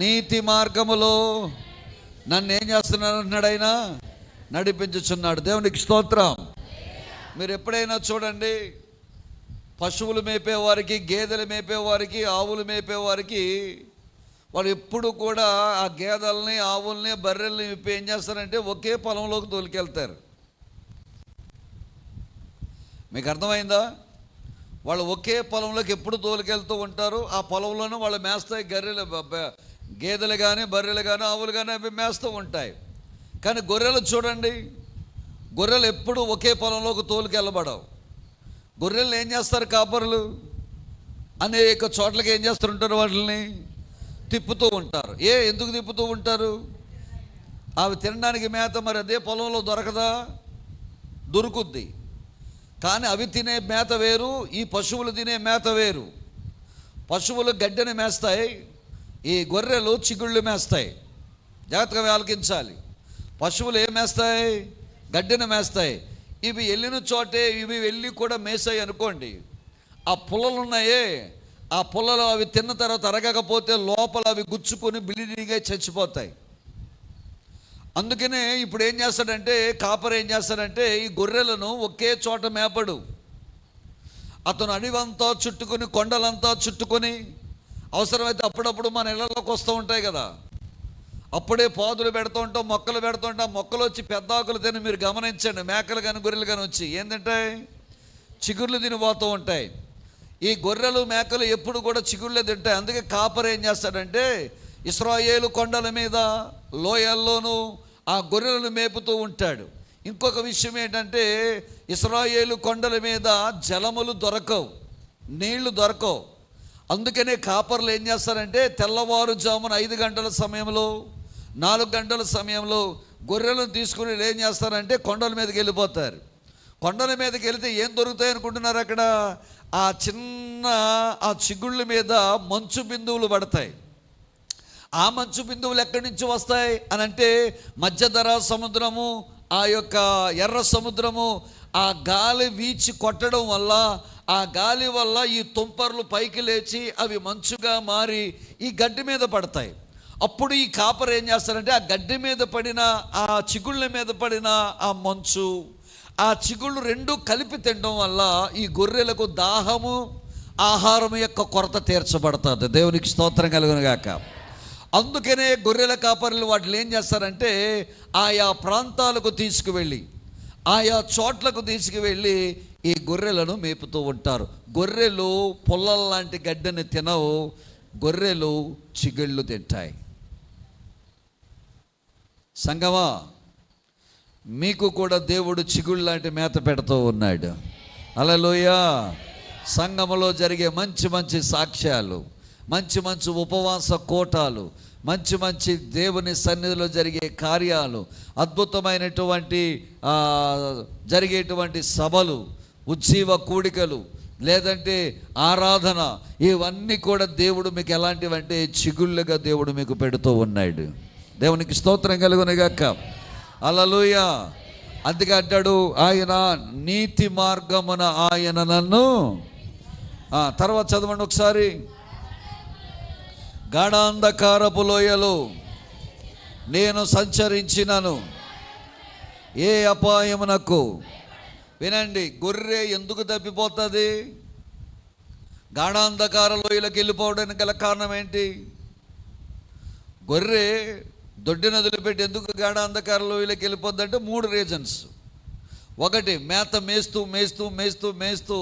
నీతి మార్గములో నన్ను ఏం చేస్తున్నాడు అన్నాడు? ఆయన నడిపించుచున్నాడు. దేవునికి స్తోత్రం. మీరు ఎప్పుడైనా చూడండి, పశువులు మేపేవారికి, గేదెలు మేపేవారికి, ఆవులు మేపేవారికి వాళ్ళు ఎప్పుడు కూడా ఆ గేదెల్ని, ఆవుల్ని, బర్రెల్ని ఏం చేస్తారంటే ఒకే పొలంలోకి తోలుకెళ్తారు. మీకు అర్థమైందా? వాళ్ళు ఒకే పొలంలోకి ఎప్పుడు తోలుకెళ్తూ ఉంటారు. ఆ పొలంలోనూ వాళ్ళు మేస్తాయి. గేదెలు కానీ, బర్రెలు కానీ, ఆవులు కానీ అవి మేస్తూ ఉంటాయి. కానీ గొర్రెలు చూడండి, గొర్రెలు ఎప్పుడు ఒకే పొలంలోకి తోలుకెళ్ళబడవు. గొర్రెలు ఏం చేస్తారు? కాపరులు అనేక చోట్లకి ఏం చేస్తుంటారు? వాటిని తిప్పుతూ ఉంటారు. ఎందుకు తిప్పుతూ ఉంటారు? అవి తినడానికి మేత మరి అదే పొలంలో దొరకదా? దొరుకుద్ది. కానీ అవి తినే మేత వేరు, ఈ పశువులు తినే మేత వేరు. పశువులు గడ్డిని మేస్తాయి, ఈ గొర్రెలు చిగుళ్ళు మేస్తాయి. జాగ్రత్తగా ఆలకించాలి. పశువులు ఏం మేస్తాయి? గడ్డిని మేస్తాయి. ఇవి వెళ్ళిన చోటే ఇవి వెళ్ళి కూడా మేసాయి అనుకోండి, ఆ పుల్లలు ఉన్నాయే, ఆ పుల్లలో అవి తిన్న తర్వాత అరగకపోతే లోపల అవి గుచ్చుకొని బ్లీడింగ్ అయి చచ్చిపోతాయి. అందుకనే ఇప్పుడు ఏం చేస్తాడంటే, కాపరి ఏం చేస్తాడంటే, ఈ గొర్రెలను ఒకే చోట మేపడు. అతను అడవంతా చుట్టుకొని, కొండలంతా చుట్టుకొని, అవసరమైతే అప్పుడప్పుడు మన ఇళ్ళలోకి వస్తూ ఉంటాయి కదా, అప్పుడే పాదులు పెడుతూ ఉంటాం, మొక్కలు పెడుతూ ఉంటాం. మొక్కలు వచ్చి పెద్ద ఆకులు తిని మీరు గమనించండి, మేకలు కానీ గొర్రెలు కానీ వచ్చి ఏం తింటాయి? చిగుర్లు తినిపోతూ ఉంటాయి. ఈ గొర్రెలు మేకలు ఎప్పుడు కూడా చిగుళ్ళే తింటాయి. అందుకే కాపరి ఏం చేస్తాడంటే ఇశ్రాయేలు కొండల మీద లోయల్లోనూ ఆ గొర్రెలను మేపుతూ ఉంటాడు. ఇంకొక విషయం ఏంటంటే ఇశ్రాయేలు కొండల మీద జలములు దొరకవు, నీళ్లు దొరకవు. అందుకనే కాపర్లు ఏం చేస్తారంటే తెల్లవారుజామున 5 గంటల సమయంలో 4 గంటల సమయంలో గొర్రెలను తీసుకుని ఏం చేస్తారంటే కొండల మీదకి వెళ్ళిపోతారు. కొండల మీదకి వెళితే ఏం దొరుకుతాయి అనుకుంటున్నారు? అక్కడ ఆ చిన్న ఆ చిగుళ్ళ మీద మంచు బిందువులు పడతాయి. ఆ మంచు బిందువులు ఎక్కడి నుంచి వస్తాయి అని అంటే మధ్యధరా సముద్రము, ఆ యొక్క ఎర్ర సముద్రము, ఆ గాలి వీచి కొట్టడం వల్ల, ఆ గాలి వల్ల ఈ తుంపర్లు పైకి లేచి అవి మంచుగా మారి ఈ గడ్డి మీద పడతాయి. అప్పుడు ఈ కాపర్ ఏం చేస్తారంటే ఆ గడ్డి మీద పడిన ఆ చిగుళ్ళ మీద పడిన ఆ మంచు, ఆ చిగుళ్ళు రెండు కలిపి తినడం వల్ల ఈ గొర్రెలకు దాహము, ఆహారం యొక్క కొరత తీర్చబడుతుంది. దేవునికి స్తోత్రం కలుగును గాక. అందుకనే గొర్రెల కాపరులు వాటిని ఏం చేస్తారంటే ఆయా ప్రాంతాలకు తీసుకువెళ్ళి, ఆయా చోట్లకు తీసుకువెళ్ళి ఈ గొర్రెలను మేపుతూ ఉంటారు. గొర్రెలు పొల్లల లాంటి గడ్డిని తినవు, గొర్రెలు చిగుళ్ళు తింటాయి. సంగమా, మీకు కూడా దేవుడు చిగుళ్ళు లాంటి మేత పెడుతూ ఉన్నాడు. హల్లెలూయా. సంఘములో జరిగే మంచి మంచి సాక్ష్యాలు, మంచి మంచి ఉపవాస కూటాలు, మంచి మంచి దేవుని సన్నిధిలో జరిగే కార్యాలు, అద్భుతమైనటువంటి జరిగేటువంటి సభలు, ఉజ్జీవ కూడికలు, లేదంటే ఆరాధన, ఇవన్నీ కూడా దేవుడు మీకు ఎలాంటివంటే చిగుళ్ళుగా దేవుడు మీకు పెడుతూ ఉన్నాడు. దేవునికి స్తోత్రం కలుగునుగాక. హల్లెలూయా. అందుకే అంటాడు ఆయన నీతి మార్గమున ఆయన నన్ను, తర్వాత చదవండి ఒకసారి, గాఢాంధకారపు లోయలో నేను సంచరించినను ఏ అపాయమునకు. వినండి, గొర్రె ఎందుకు తప్పిపోతుంది? గాఢాంధకార లోయలోకి వెళ్ళిపోవడానికి గల కారణం ఏంటి? గొర్రె దొడ్డిని వదిలిపెట్టి ఎందుకు గాఢాంధకార లోయలోకి వెళ్ళిపోద్దంటే 3 రీజన్స్. ఒకటి, మేత మేస్తూ మేస్తూ మేస్తూ మేస్తూ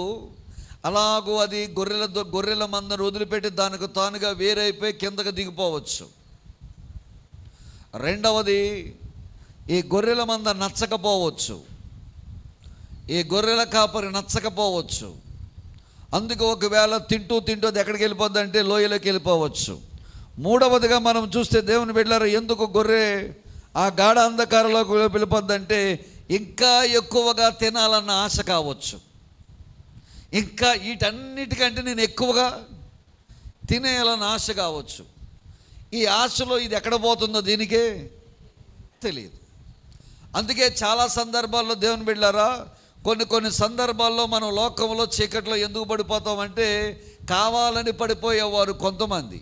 అలాగూ అది గొర్రెల మందను వదిలిపెట్టి దానికి తానుగా వేరైపోయి కిందకు దిగిపోవచ్చు. రెండవది, ఈ గొర్రెల మంద నచ్చకపోవచ్చు, ఈ గొర్రెల కాపరి నచ్చకపోవచ్చు. అందుకు ఒకవేళ తింటూ తింటూ అది ఎక్కడికి వెళ్ళిపోద్ది అంటే లోయలోకి వెళ్ళిపోవచ్చు. మూడవదిగా మనం చూస్తే దేవుని బిడ్డలారా, ఎందుకు గొర్రె ఆ గాఢ అంధకారంలోకి వెళ్ళిపోద్దంటే ఇంకా ఎక్కువగా తినాలన్న ఆశ కావచ్చు. ఇంకా వీటన్నిటికంటే నేను ఎక్కువగా తినేయాలన్న ఆశ కావచ్చు. ఈ ఆశలో ఇది ఎక్కడ పోతుందో దీనికే తెలియదు. అందుకే చాలా సందర్భాల్లో దేవుని బిడ్డలారా, కొన్ని సందర్భాల్లో మనం లోకంలో చీకట్లో ఎందుకు పడిపోతామంటే కావాలని పడిపోయేవారు కొంతమంది.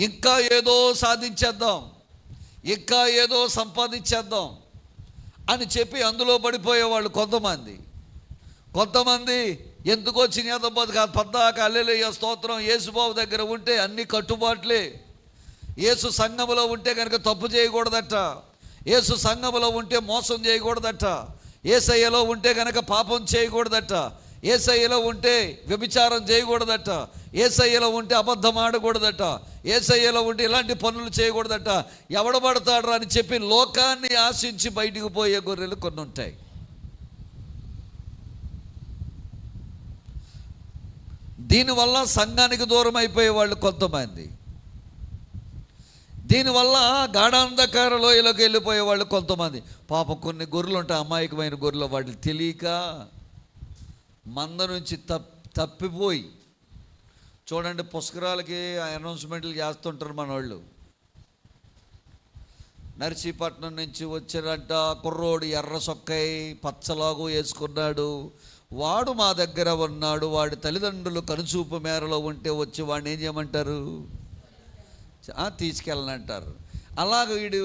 ఇంకా ఏదో సాధించేద్దాం, ఇంకా ఏదో సంపాదించేద్దాం అని చెప్పి అందులో పడిపోయేవాళ్ళు కొంతమంది ఎందుకో చినేతపోదు కాదు, పద్దాక హల్లెలూయా స్తోత్రం, యేసుబాబు దగ్గర ఉంటే అన్ని కట్టుబాట్లే. యేసు సంఘములో ఉంటే కనుక తప్పు చేయకూడదట, యేసు సంఘములో ఉంటే మోసం చేయకూడదట, యేసయ్యలో ఉంటే కనుక పాపం చేయకూడదట, యేసయ్యలో ఉంటే వ్యభిచారం చేయకూడదట, యేసయ్యలో ఉంటే అబద్ధం ఆడకూడదట, యేసయ్యలో ఉంటే ఇలాంటి పనులు చేయకూడదట. ఎవడబడతాడు అని చెప్పి లోకాన్ని ఆశించి బయటికి పోయే గొర్రెలు కొన్ని ఉంటాయి. దీనివల్ల సంఘానికి దూరం అయిపోయే వాళ్ళు కొంతమంది, దీనివల్ల గాఢాంధకార లోయలోకి వెళ్ళిపోయే వాళ్ళు కొంతమంది. పాపం కొన్ని గొర్రెలు ఉంటాయి, అమాయకమైన గొర్రెలు, వాటిని తెలియక మంద నుంచి తప్పిపోయి. చూడండి, పుష్కరాలకి అనౌన్స్మెంట్లు చేస్తుంటారు మన వాళ్ళు. నర్సీపట్నం నుంచి వచ్చారంట కుర్రోడు, ఎర్ర సొక్కై పచ్చలాగు వేసుకున్నాడు, వాడు మా దగ్గర ఉన్నాడు, వాడి తల్లిదండ్రులు కనుచూపు మేరలో ఉంటే వచ్చి వాడిని ఏం చేయమంటారు? తీసుకెళ్ళనంటారు. అలాగ వీడు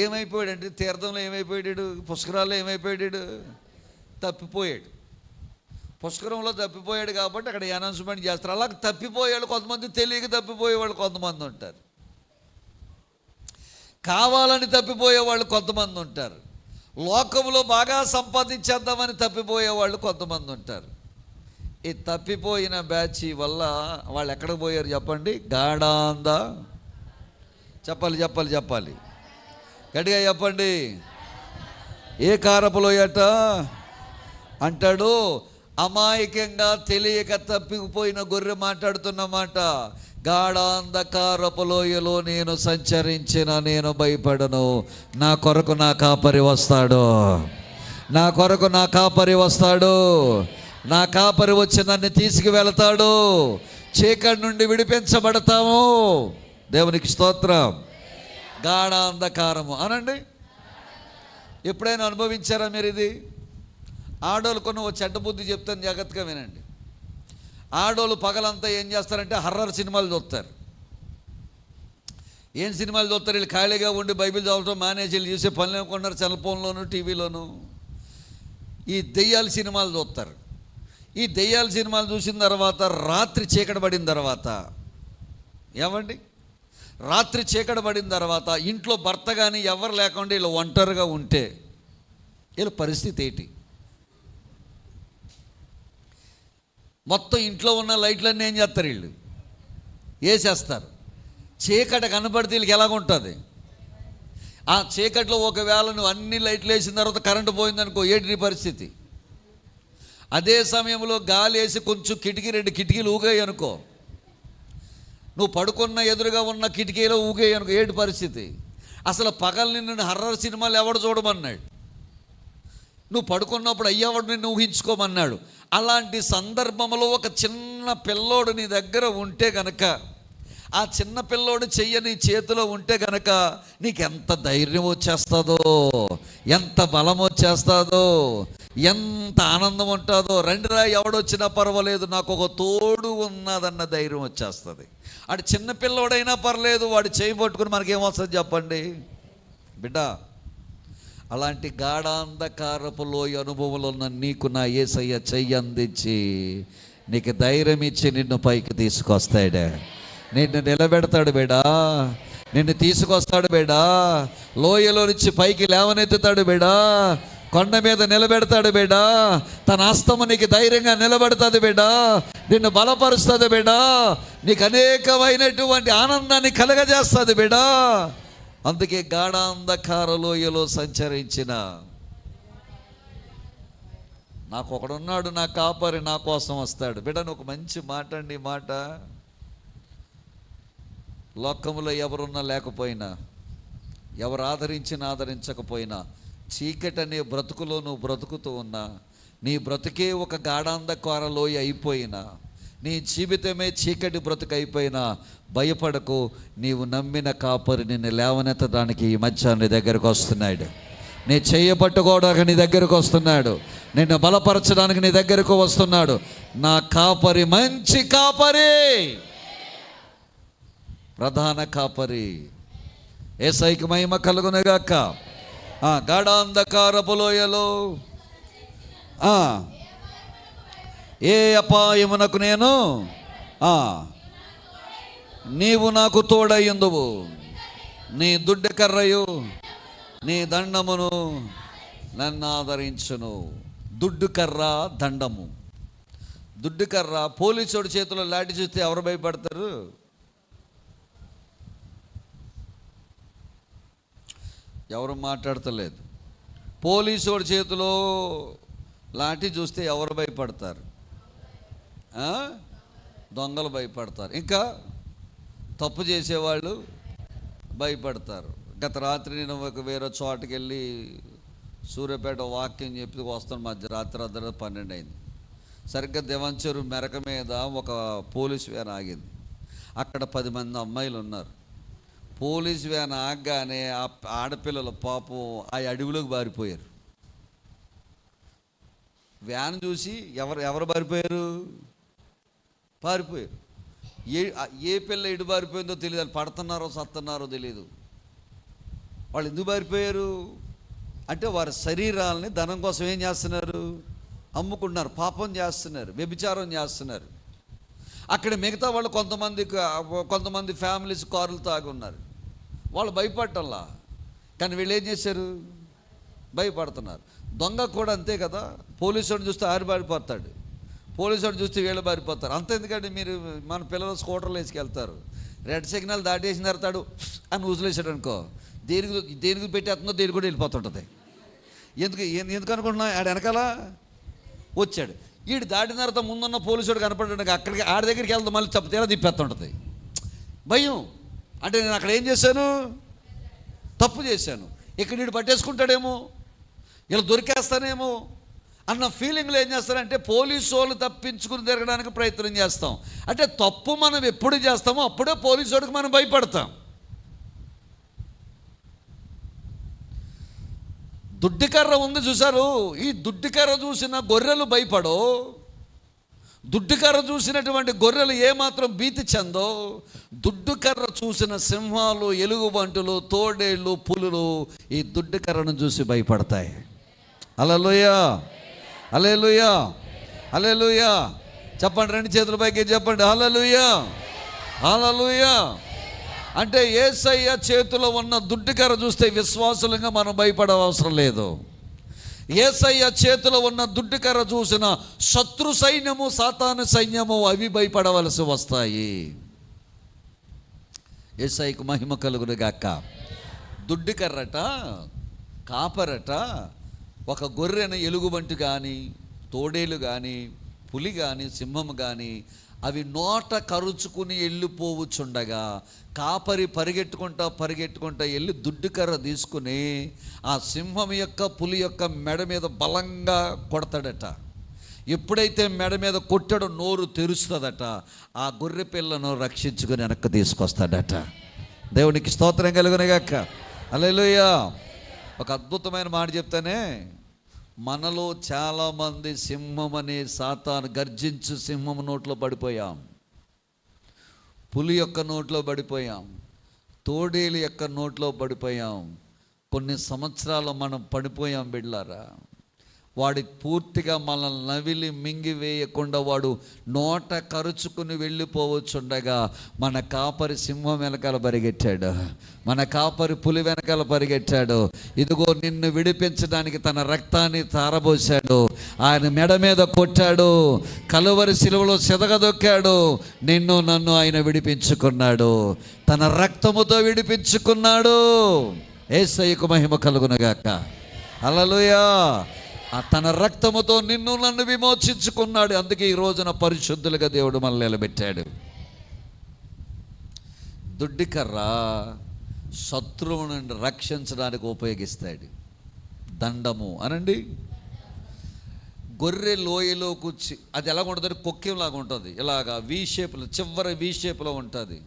ఏమైపోయాడంటే తీర్థంలో ఏమైపోయాడు, పుష్కరాల్లో ఏమైపోయాడు, తప్పిపోయాడు. పుష్కరంలో తప్పిపోయాడు కాబట్టి అక్కడ అనౌన్స్మెంట్ చేస్తారు. అలా తప్పిపోయాడు కొంతమంది, తెలియక తప్పిపోయేవాళ్ళు కొంతమంది ఉంటారు, కావాలని తప్పిపోయేవాళ్ళు కొంతమంది ఉంటారు, లోకంలో బాగా సంపాదించేద్దామని తప్పిపోయేవాళ్ళు కొంతమంది ఉంటారు. ఈ తప్పిపోయిన బ్యాచ్ వల్ల వాళ్ళు ఎక్కడికి పోయారు చెప్పండి? గాఢాంధ, చెప్పాలి చెప్పాలి చెప్పాలి, గట్టిగా చెప్పండి. ఏ కారపులోయట అంటాడు? అమాయకంగా తెలియక తప్పిపోయిన గొర్రె మాట్లాడుతున్నమాట. గాఢాంధకారపు లోయలో నేను సంచరించిన నేను భయపడను, నా కొరకు నా కాపరి వస్తాడు, నా కొరకు నా కాపరి వస్తాడు, నా కాపరి వచ్చి నన్ను తీసుకువెళతాడు, చీకటి నుండి విడిపించబడతాము. దేవునికి స్తోత్రం. గాఢాంధకారము అనండి. ఎప్పుడైనా అనుభవించారా మీరు ఇది? ఆడోళ్ళు కొన్ని ఓ చెడ్డ బుద్ధి చెప్తాను, జాగ్రత్తగా వినండి. ఆడోళ్ళు పగలంతా ఏం చేస్తారంటే హర్రర్ సినిమాలు చూస్తారు. ఏం సినిమాలు చూస్తారు? వీళ్ళు ఖాళీగా ఉండి బైబిల్ చదవటం మానేసి వీళ్ళు చూసే పనులు ఏమనుకున్నారు? సెల్ ఫోన్లోను టీవీలోను ఈ దెయ్యాల సినిమాలు చూస్తారు. ఈ దెయ్యాల సినిమాలు చూసిన తర్వాత రాత్రి చీకటి పడిన తర్వాత ఏమండి, రాత్రి చీకటి పడిన తర్వాత ఇంట్లో భర్త కానీ ఎవరు లేకుండా వీళ్ళు ఒంటరిగా ఉంటే వీళ్ళ పరిస్థితి ఏంటి? మొత్తం ఇంట్లో ఉన్న లైట్లన్నీ ఏం చేస్తారు? వీళ్ళు వేసేస్తారు. చీకటి కనపడితే వీళ్ళకి ఎలాగుంటుంది? ఆ చీకట్లో ఒకవేళ నువ్వు అన్ని లైట్లు వేసిన తర్వాత కరెంటు పోయిందనుకో, ఏంటి నీ పరిస్థితి? అదే సమయంలో గాలి వేసి కొంచెం రెండు కిటికీలు ఊగాయి అనుకో, నువ్వు పడుకున్న ఎదురుగా ఉన్న కిటికీలో ఊగాయి అనుకో, ఏంటి పరిస్థితి? అసలు పగల్ని నిన్ను హర్రర్ సినిమాలు ఎవడు చూడమన్నాడు? నువ్వు పడుకున్నప్పుడు అయ్యేవాడు నిన్ను ఊహించుకోమన్నాడు. అలాంటి సందర్భంలో ఒక చిన్న పిల్లోడు నీ దగ్గర ఉంటే గనక, ఆ చిన్న పిల్లోడు చెయ్యి నీ చేతిలో ఉంటే గనక నీకెంత ధైర్యం వచ్చేస్తుందో, ఎంత బలం వచ్చేస్తుందో, ఎంత ఆనందం ఉంటుందో. రండిరా ఎవడొచ్చినా పర్వాలేదు, నాకు ఒక తోడు ఉన్నదన్న ధైర్యం వచ్చేస్తుంది. అటు చిన్న పిల్లోడైనా పర్లేదు, వాడు చేయి పట్టుకుని మనకేమొస్తుంది చెప్పండి బిడ్డ? అలాంటి గాఢాంధకారపు లోయ అనుభవంలో ఉన్న నీకు నా యేసయ్య చెయ్యి అందించి నీకు ధైర్యం ఇచ్చి నిన్ను పైకి తీసుకొస్తాడు, నిన్ను నిలబెడతాడు బేడా, నిన్ను తీసుకొస్తాడు బేడా, లోయలో నుంచి పైకి లేవనెత్తుతాడు బేడా, కొండ మీద నిలబెడతాడు బేడా, తన హస్తము నీకు ధైర్యంగా నిలబెడతాడు బేడా, నిన్ను బలపరుస్తుంది బేడా, నీకు అనేకమైనటువంటి ఆనందాన్ని కలగజేస్తుంది బేడా. అందుకే గాఢాంధకార లోయలో సంచరించిన నాకు ఒకడున్నాడు, నా కాపరి నా కోసం వస్తాడు. బిడ్డను ఒక మంచి మాట అండి. ఈ మాట లోకములో ఎవరున్నా లేకపోయినా, ఎవరు ఆదరించకపోయినా, చీకటి అనే బ్రతుకులో నువ్వు బ్రతుకుతూ ఉన్నా, నీ బ్రతుకే ఒక గాఢాంధకార లోయ అయిపోయినా, నీ జీవితమే చీకటి బ్రతుకు అయిపోయినా భయపడకు. నీవు నమ్మిన కాపరి నిన్ను లేవనెత్తడానికి ఈ మధ్య నీ దగ్గరకు వస్తున్నాడు, నీ చేయబట్టుకోవడానికి నీ దగ్గరకు వస్తున్నాడు, నిన్ను బలపరచడానికి నీ దగ్గరకు వస్తున్నాడు. నా కాపరి మంచి కాపరి, ప్రధాన కాపరి. యేసయ్యకి మహిమ కలుగునుగాక. గాఢాంధకారపు లోయలో ఏ అపాయమునకు నేను నీవు నాకు తోడయ్యుందువు, నీ దుడ్డు కర్రయు నీ దండమును నన్ను ఆదరించును. దుడ్డు కర్ర, దండము. దుడ్డు కర్ర, పోలీసుడి చేతిలో లాఠీ చూస్తే ఎవరు భయపడతారు? ఎవరు మాట్లాడతలేదు. పోలీసుడి చేతిలో లాఠీ చూస్తే ఎవరు భయపడతారు? దొంగలు భయపడతారు, ఇంకా తప్పు చేసేవాళ్ళు భయపడతారు. గత రాత్రి నేను ఒక వేరే చోటుకి వెళ్ళి సూర్యాపేట వాక్యం చెప్పి వస్తాను. మధ్యరాత్రి 12 అయింది. సరిగ్గా దేవంచెరు మెరక మీద ఒక పోలీస్ వ్యాన్ ఆగింది. అక్కడ 10 మంది అమ్మాయిలు ఉన్నారు. పోలీస్ వ్యాన్ ఆగగానే ఆ ఆడపిల్లల పాపం ఆ అడవిలోకి పారిపోయారు. వ్యాన్ చూసి ఎవరు పారిపోయారు? పారిపోయారు. ఏ పిల్ల ఎటు పారిపోయిందో తెలియదు, వాళ్ళు పడుతున్నారో సత్తున్నారో తెలియదు. వాళ్ళు ఎందుకు పారిపోయారు అంటే వారి శరీరాలని ధనం కోసం ఏం చేస్తున్నారు? అమ్ముకుంటున్నారు, పాపం చేస్తున్నారు, వ్యభిచారం చేస్తున్నారు. అక్కడ మిగతా వాళ్ళు కొంతమంది ఫ్యామిలీస్ కారులు తాగి ఉన్నారు. వాళ్ళు భయపడటంలా, కానీ వీళ్ళు ఏం చేశారు? భయపడుతున్నారు. దొంగ కూడా అంతే కదా, పోలీసు వాడిని చూస్తే ఆరిబారిపోతాడు, పోలీసు వాడిని చూస్తే వీళ్ళు బారిపోతారు. అంత ఎందుకంటే మీరు మన పిల్లలు స్కూటర్లు వేసుకెళ్తారు, రెడ్ సిగ్నల్ దాటేసిన తర్వాత అని ఊసులేసాడు అనుకో, దేనికి పెట్టేస్తుందో దేనికి కూడా వెళ్ళిపోతుంటుంది. ఎందుకు అనుకుంటున్నా, ఆడ వెనకాల వచ్చాడు, వీడు దాటిన తర్వాత ముందున్న పోలీసుడు కనపడ్డాడు, అక్కడికి ఆడ దగ్గరికి వెళ్తాం, మళ్ళీ తేడా తిప్పేస్తుంటుంది. భయం అంటే నేను అక్కడ ఏం చేశాను? తప్పు చేశాను, ఇక్కడ వీడు పట్టేసుకుంటాడేమో, ఇలా దొరికేస్తానేమో అన్న ఫీలింగ్లో ఏం చేస్తారంటే పోలీసు వాళ్ళు తప్పించుకుని తిరగడానికి ప్రయత్నం చేస్తాం. అంటే తప్పు మనం ఎప్పుడు చేస్తామో అప్పుడే పోలీసు వాడికి మనం భయపడతాం. దుడ్డికర్ర ఉంది చూసారు, ఈ దుడ్డికర్ర చూసిన గొర్రెలు భయపడో, దుడ్డుకర్ర చూసినటువంటి గొర్రెలు ఏమాత్రం భీతి చెందో, దుడ్డుకర్ర చూసిన సింహాలు, ఎలుగుబంటులు, తోడేళ్ళు, పులులు ఈ దుడ్డుకర్రను చూసి భయపడతాయి. హల్లెలూయా, హల్లెలూయా, హల్లెలూయా. చెప్పండి, రెండు చేతుల పైకి చెప్పండి, హల్లెలూయా, హల్లెలూయా. అంటే యేసయ్య చేతిలో ఉన్న దుడ్డుకర్ర చూస్తే విశ్వాసులుగా మనం భయపడే అవసరం లేదు. యేసయ్య చేతిలో ఉన్న దుడ్డుకర్ర చూసిన శత్రు సైన్యము, సాతాను సైన్యము అవి భయపడవలసి వస్తాయి. యేసయ్యకు మహిమ కలుగును గాక. దుడ్డుకర్రట, కాపరట ఒక గొర్రెను ఎలుగుబంటి కానీ, తోడేలు కానీ, పులి కానీ, సింహం కానీ అవి నోట కరుచుకుని వెళ్ళిపోవచ్చుండగా కాపరి పరిగెట్టుకుంటా వెళ్ళి దుడ్డుకర్ర తీసుకుని ఆ సింహం యొక్క, పులి యొక్క మెడ మీద బలంగా కొడతాడట. ఎప్పుడైతే మెడ మీద కొట్టాడో నోరు తెరుస్తుందట, ఆ గొర్రె పిల్లను రక్షించుకుని వెనక్కి తీసుకొస్తాడట. దేవునికి స్తోత్రం కలుగునుగాక. హల్లెలూయా. ఒక అద్భుతమైన మాట చెప్తానే, మనలో చాలామంది సింహం అనే సాతాను గర్జించు సింహం నోట్లో పడిపోయాం, పులి యొక్క నోట్లో పడిపోయాం, తోడేలు యొక్క నోట్లో పడిపోయాం. కొన్ని సంవత్సరాలు మనం పడిపోయాం బిడ్డలారా. వాడి పూర్తిగా మనల్ని నవిలి మింగివేయకుండా వాడు నోట కరుచుకుని వెళ్ళిపోవచ్చుండగా మన కాపరి సింహం వెనకాల పరిగెట్టాడు, మన కాపరి పులి వెనకాల పరిగెట్టాడు. ఇదిగో నిన్ను విడిపించడానికి తన రక్తాన్ని తారబోశాడు, ఆయన మెడ మీద కొట్టాడు, కలువరి శిలువలో సిదగదొక్కాడు, నిన్ను నన్ను ఆయన విడిపించుకున్నాడు, తన రక్తముతో విడిపించుకున్నాడు. యేసయ్యకు మహిమ కలుగునుగాక. హల్లెలూయా. తన రక్తముతో నిన్ను నన్ను విమోచించుకున్నాడు. అందుకే ఈ రోజున పరిశుద్ధులుగా దేవుడు మనల్ని నిలబెట్టాడు. దుడ్డికర్ర శత్రువు నుండి రక్షించడానికి ఉపయోగిస్తాడు. దండము అనండి. గొర్రె లోయలో కూర్చి అది ఎలాగ ఉంటుంది? కొక్కెంలాగా ఉంటుంది, ఇలాగా వి షేప్లో, చివరి వి షేప్లో ఉంటుంది.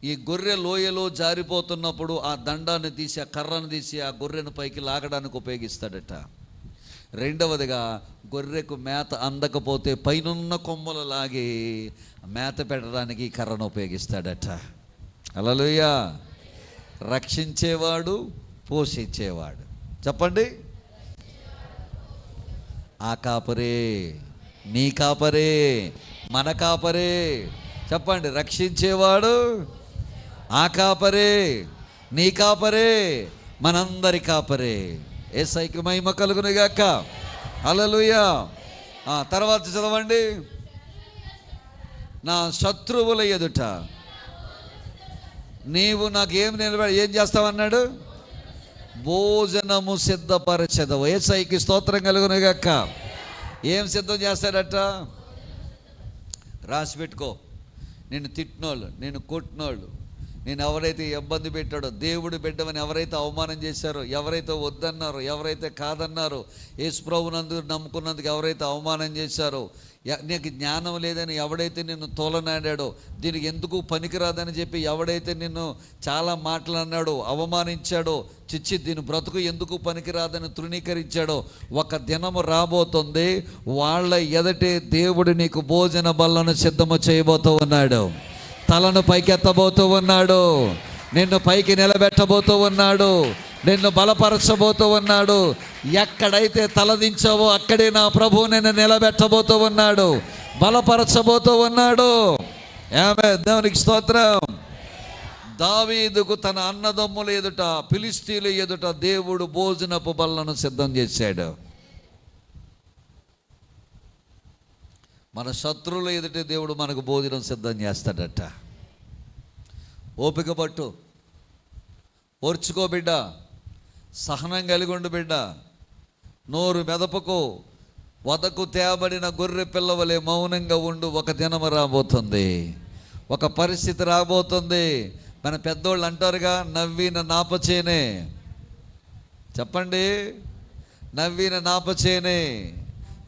ఈ గొర్రె లోయలో జారిపోతున్నప్పుడు ఆ దండాన్ని తీసి, ఆ కర్రను తీసి ఆ గొర్రెను పైకి లాగడానికి ఉపయోగిస్తాడట. రెండవదిగా గొర్రెకు మేత అందకపోతే పైనున్న కొమ్మలు లాగి మేత పెట్టడానికి ఈ కర్రను ఉపయోగిస్తాడట. హల్లెలూయా. రక్షించేవాడు, పోషించేవాడు. చెప్పండి, ఆ కాపరే, నీ కాపరే, మన కాపరే. చెప్పండి, రక్షించేవాడు ఆ కాపరే, నీ కాపరే, మనందరి కాపరే. యేసయ్యకు మహిమ కలుగునుగాక. హల్లెలూయా. తర్వాత చదవండి, నా శత్రువుల ఎదుట నీవు నాకేం ఏం చేస్తావన్నాడు? భోజనము సిద్ధపరచెదవు. యేసయ్యకి స్తోత్రం కలుగునుగాక. ఏం సిద్ధం చేస్తాడట? రాసి పెట్టుకో. నేను తిట్టినోళ్ళు, నేను కొట్టినోళ్ళు, నేను ఎవరైతే ఇబ్బంది పెట్టాడో, దేవుడు బిడ్డమని ఎవరైతే అవమానం చేశారో, ఎవరైతే వద్దన్నారో, ఎవరైతే కాదన్నారో, యేసు ప్రభువునందు నమ్ముకున్నందుకు ఎవరైతే అవమానం చేశారో, నీకు జ్ఞానం లేదని ఎవడైతే నిన్ను తోలనాడాడో, దీనికి ఎందుకు పనికిరాదని చెప్పి ఎవడైతే నిన్ను చాలా మాటలు అన్నాడో, అవమానించాడో, చిచ్చి దీని బ్రతుకు ఎందుకు పనికిరాదని తృణీకరించాడో, ఒక దినము రాబోతుంది, వాళ్ళ ఎదటే దేవుడు నీకు భోజన బల్లను సిద్ధము చేయబోతూ ఉన్నాడు. తలను పైకెత్తబోతూ ఉన్నాడు, నిన్ను పైకి నిలబెట్టబోతూ ఉన్నాడు, నిన్ను బలపరచబోతూ ఉన్నాడు. ఎక్కడైతే తలదించావో అక్కడే నా ప్రభువు నిన్ను నిలబెట్టబోతూ ఉన్నాడు, బలపరచబోతూ ఉన్నాడు. ఆమేన్. దేవునికి స్తోత్రం. దావీదుకు తన అన్నదమ్ముల ఎదుట, ఫిలిష్తీయుల ఎదుట దేవుడు భోజనపు బల్లను సిద్ధం చేశాడు. మన శత్రువుల ఎదుట దేవుడు మనకు భోజనం సిద్ధం చేస్తాడట. ఓపిక పట్టు, ఓర్చుకో బిడ్డ, సహనం కలిగి ఉండు బిడ్డ. నోరు మెదపకు, వదకు తేబడిన గొర్రె పిల్లవలే మౌనంగా ఉండు. ఒక దినము రాబోతుంది, ఒక పరిస్థితి రాబోతుంది. మన పెద్దోళ్ళు అంటారుగా, నవ్విన నాపచేనే. చెప్పండి, నవ్విన నాపచేనే.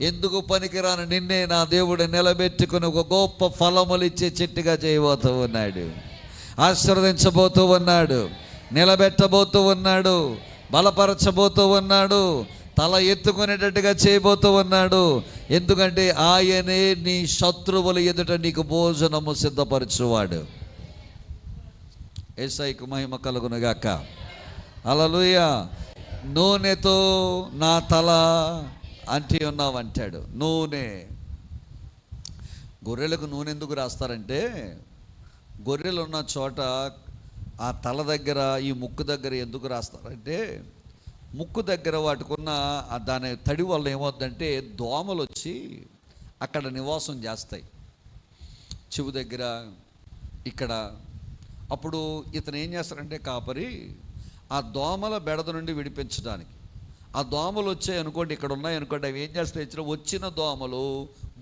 ఎందుకు పనికిరాను నిన్నే నా దేవుడు నిలబెట్టుకుని ఒక గొప్ప ఫలములు ఇచ్చే చెట్టుగా చేయబోతూ ఉన్నాడు, ఆశీర్వదించబోతూ ఉన్నాడు, నిలబెట్టబోతూ ఉన్నాడు, బలపరచబోతూ ఉన్నాడు, తల ఎత్తుకునేటట్టుగా చేయబోతూ ఉన్నాడు. ఎందుకంటే ఆయనే నీ శత్రువుల ఎదుట నీకు భోజనము సిద్ధపరచువాడు. యేసయ్యకు మహిమ కలుగునుగాక. హల్లెలూయా. నూనెతో నా తల అంటి ఉన్నావంటాడు. నూనె, గొర్రెలకు నూనె ఎందుకు రాస్తారంటే, గొర్రెలు ఉన్న చోట ఆ తల దగ్గర, ఈ ముక్కు దగ్గర ఎందుకు రాస్తారంటే, ముక్కు దగ్గర వాటికున్న దాని తడి వల్ల ఏమవుతుందంటే దోమలు వచ్చి అక్కడ నివాసం చేస్తాయి, చెవు దగ్గర, ఇక్కడ. అప్పుడు ఇతను ఏం చేస్తారంటే, కాపరి ఆ దోమల బెడద నుండి విడిపించడానికి, ఆ దోమలు వచ్చాయి అనుకోండి, ఇక్కడ ఉన్నాయి అనుకోండి, అవి ఏం చేస్తాయి, వచ్చిన దోమలు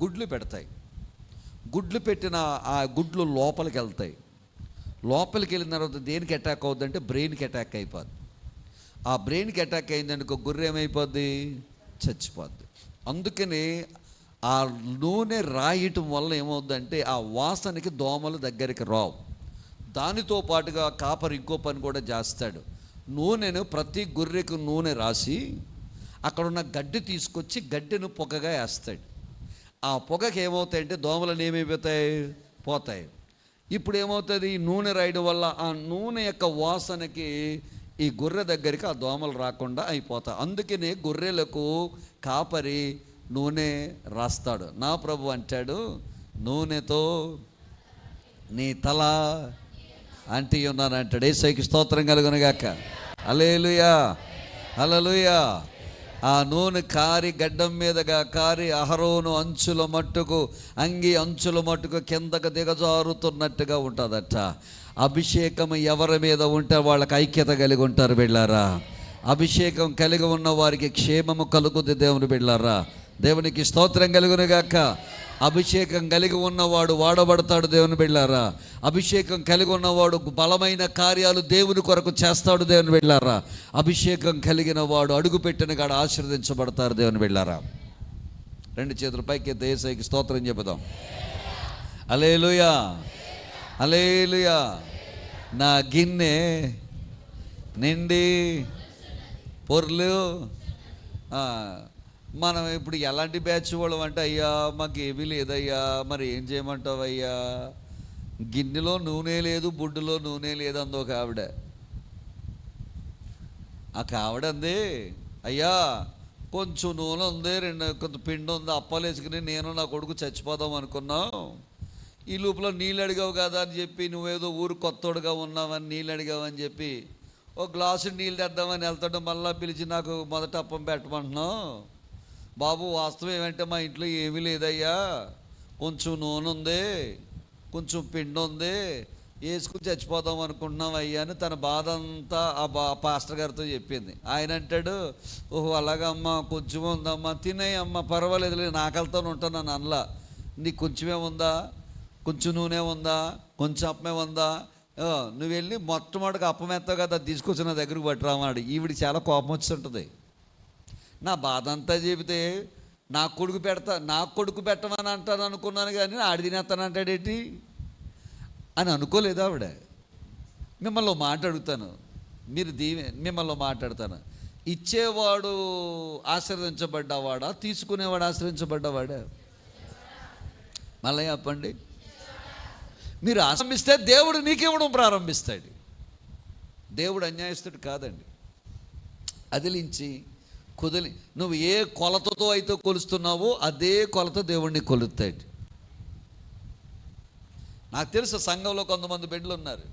గుడ్లు పెడతాయి. గుడ్లు పెట్టిన ఆ గుడ్లు లోపలికి వెళ్తాయి. లోపలికి వెళ్ళిన తర్వాత దేనికి అటాక్ అవుతుందంటే బ్రెయిన్కి అటాక్ అయిపోద్ది. ఆ బ్రెయిన్కి అటాక్ అయిందనుకో గొర్రె ఏమైపోద్ది, చచ్చిపోద్ది. అందుకని ఆ నూనె రాయటం వల్ల ఏమవుద్దంటే ఆ వాసనకి దోమలు దగ్గరికి రావు. దానితో పాటుగా కాపరి ఇంకో పని కూడా చేస్తాడు. నూనెను ప్రతి గొర్రెకు నూనె రాసి అక్కడున్న గడ్డి తీసుకొచ్చి గడ్డిని పొగగా వేస్తాడు. ఆ పొగకి ఏమవుతాయంటే దోమలను ఏమైపోతాయి, పోతాయి. ఇప్పుడు ఏమవుతుంది, నూనె రాయడం వల్ల ఆ నూనె యొక్క వాసనకి ఈ గొర్రె దగ్గరికి ఆ దోమలు రాకుండా అయిపోతాయి. అందుకనే గొర్రెలకు కాపరి నూనె రాస్తాడు. నా ప్రభు అంటాడు, నూనెతో నీ తల అంటి ఉన్నాను అంటాడు. యేసయ్యకి స్తోత్రం కలుగునుగాక. హల్లెలూయా, హల్లెలూయా. ఆ నూనె కారి గడ్డం మీదగా కారి అహరోను అంచుల మట్టుకు, అంగి అంచుల మట్టుకు కిందకు దిగజారుతున్నట్టుగా ఉంటుందట. అభిషేకం ఎవరి మీద ఉంటే వాళ్ళకి ఐక్యత కలిగి ఉంటారు బిడ్డలారా. అభిషేకం కలిగి ఉన్న వారికి క్షేమము కలుగుద్ది దేవుని బిడ్డలారా. దేవునికి స్తోత్రం కలుగునుగాక. అభిషేకం కలిగి ఉన్నవాడు వాడబడతాడు దేవుని బిడ్డలారా. అభిషేకం కలిగి ఉన్నవాడు బలమైన కార్యాలు దేవుని కొరకు చేస్తాడు దేవుని బిడ్డలారా. అభిషేకం కలిగిన వాడు అడుగుపెట్టిన కాడ ఆశీర్వదించబడతారు దేవుని బిడ్డలారా. రెండు చేతుల పైకి ఎత్తి యేసయ్యకి స్తోత్రం చెబుదాం. హల్లెలూయా, హల్లెలూయా. నా గిన్నె నిండి పొర్లు. మనం ఇప్పుడు ఎలాంటి బ్యాచ్ వాళ్ళం అంటే, అయ్యా మాకు ఏమీ లేదయ్యా, మరి ఏం చేయమంటావు అయ్యా, గిన్నెలో నూనె లేదు, బుడ్డులో నూనె లేదు అంది ఒక ఆవిడ. ఆ ఆవిడ అంది, అయ్యా కొంచెం నూనె ఉంది, కొంత పిండి ఉంది, అప్పాలు వేసుకుని నేను నా కొడుకు చచ్చిపోదాం అనుకున్నావు, ఈ లోపల నీళ్ళు అడిగావు కదా అని చెప్పి, నువ్వేదో ఊరు కొత్తోడుగా ఉన్నావని నీళ్ళు అడిగావని చెప్పి ఒక గ్లాసు నీళ్ళు తెద్దామని వెళ్తాడు, మళ్ళీ పిలిచి నాకు మొదట అప్పం పెట్టమంటున్నావు. బాబు వాస్తవం ఏమంటే మా ఇంట్లో ఏమీ లేదయ్యా, కొంచెం నూనె ఉంది, కొంచెం పిండి ఉంది, వేసుకుని చచ్చిపోదాం అనుకుంటున్నాం అయ్యా అని తన బాధ అంతా ఆ పాస్టర్ గారితో చెప్పింది. ఆయన అంటాడు, ఓహో అలాగమ్మా, కొంచెం ఉందమ్మా, తినేయమ్మా, పర్వాలేదు, నేను ఆకలితోనే ఉంటాను అని అనలా. నీకు కొంచెమే ఉందా, కొంచెం నూనె ఉందా, కొంచెం అప్పమే ఉందా, నువ్వు వెళ్ళి మొట్టమొదటిగా అప్పం ఎత్తావు కదా, తీసుకొచ్చి నా దగ్గరకు పట్టురామాడు. ఈవిడికి చాలా కోపం వచ్చి నా బాధ అంతా చెబితే నా కొడుకు పెట్టమని అంటాను అనుకున్నాను, కానీ ఆడి తినేస్తాను అంటాడేంటి అని అనుకోలేదు ఆవిడ. మిమ్మల్ని మాట అడుగుతాను, మిమ్మల్ని మాట్లాడతాను, ఇచ్చేవాడు ఆశ్రయించబడ్డవాడా, తీసుకునేవాడు ఆశ్రయించబడ్డవాడా? మళ్ళీ చెప్పండి. మీరు ఆశ్రమిస్తే దేవుడు నీకివ్వడం ప్రారంభిస్తాడు. దేవుడు అన్యాయస్తుడు కాదండి. అదిలించి నువ్వు ఏ కొలతతో అయితే కొలుస్తున్నావో అదే కొలత దేవుణ్ణి కొలుస్తాడు. నాకు తెలుసు సంఘంలో కొంతమంది బిడ్డలు ఉన్నారు,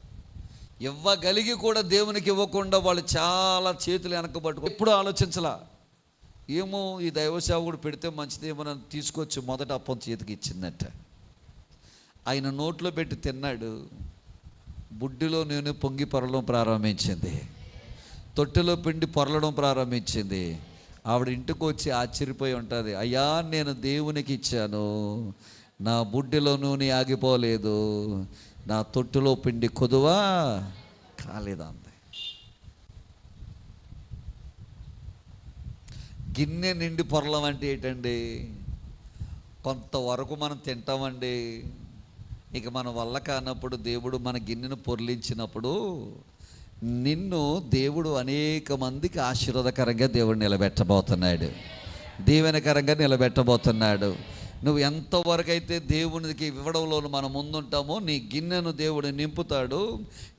ఇవ్వగలిగి కూడా దేవునికి ఇవ్వకుండా వాళ్ళు చాలా చేతులు వెనకబట్టుకో. ఎప్పుడు ఆలోచించలా, ఏమో ఈ దైవ సేవకుడు పెడితే మంచిదేమో అని తీసుకొచ్చి మొదట అప్పం చేతికి ఇచ్చిందట. ఆయన నోట్లో పెట్టి తిన్నాడు, బుడ్డిలో నూనె పొంగి పొరలడం ప్రారంభించింది, తొట్టెలో పిండి పొరలడం ప్రారంభించింది. ఆవిడ ఇంటికి వచ్చి ఆశ్చర్యపోయి ఉంటుంది, అయ్యా నేను దేవునికి ఇచ్చాను, నా బుడ్డిలో నూనె ఆగిపోలేదు, నా తొట్టులో పిండి కొదువా కాలేదా అంది. గిన్నె నిండి పొరలం అంటే ఏంటండి? కొంతవరకు మనం తింటామండి, ఇక మన వల్ల కానప్పుడు దేవుడు మన గిన్నెను పొర్లించినప్పుడు నిన్ను దేవుడు అనేక మందికి ఆశీర్వాదకరంగా దేవుడు నిలబెట్టబోతున్నాడు, దీవెనకరంగా నిలబెట్టబోతున్నాడు. నువ్వు ఎంతవరకు అయితే దేవునికి ఇవ్వడంలో మనం ముందుంటామో నీ గిన్నెను దేవుడు నింపుతాడు.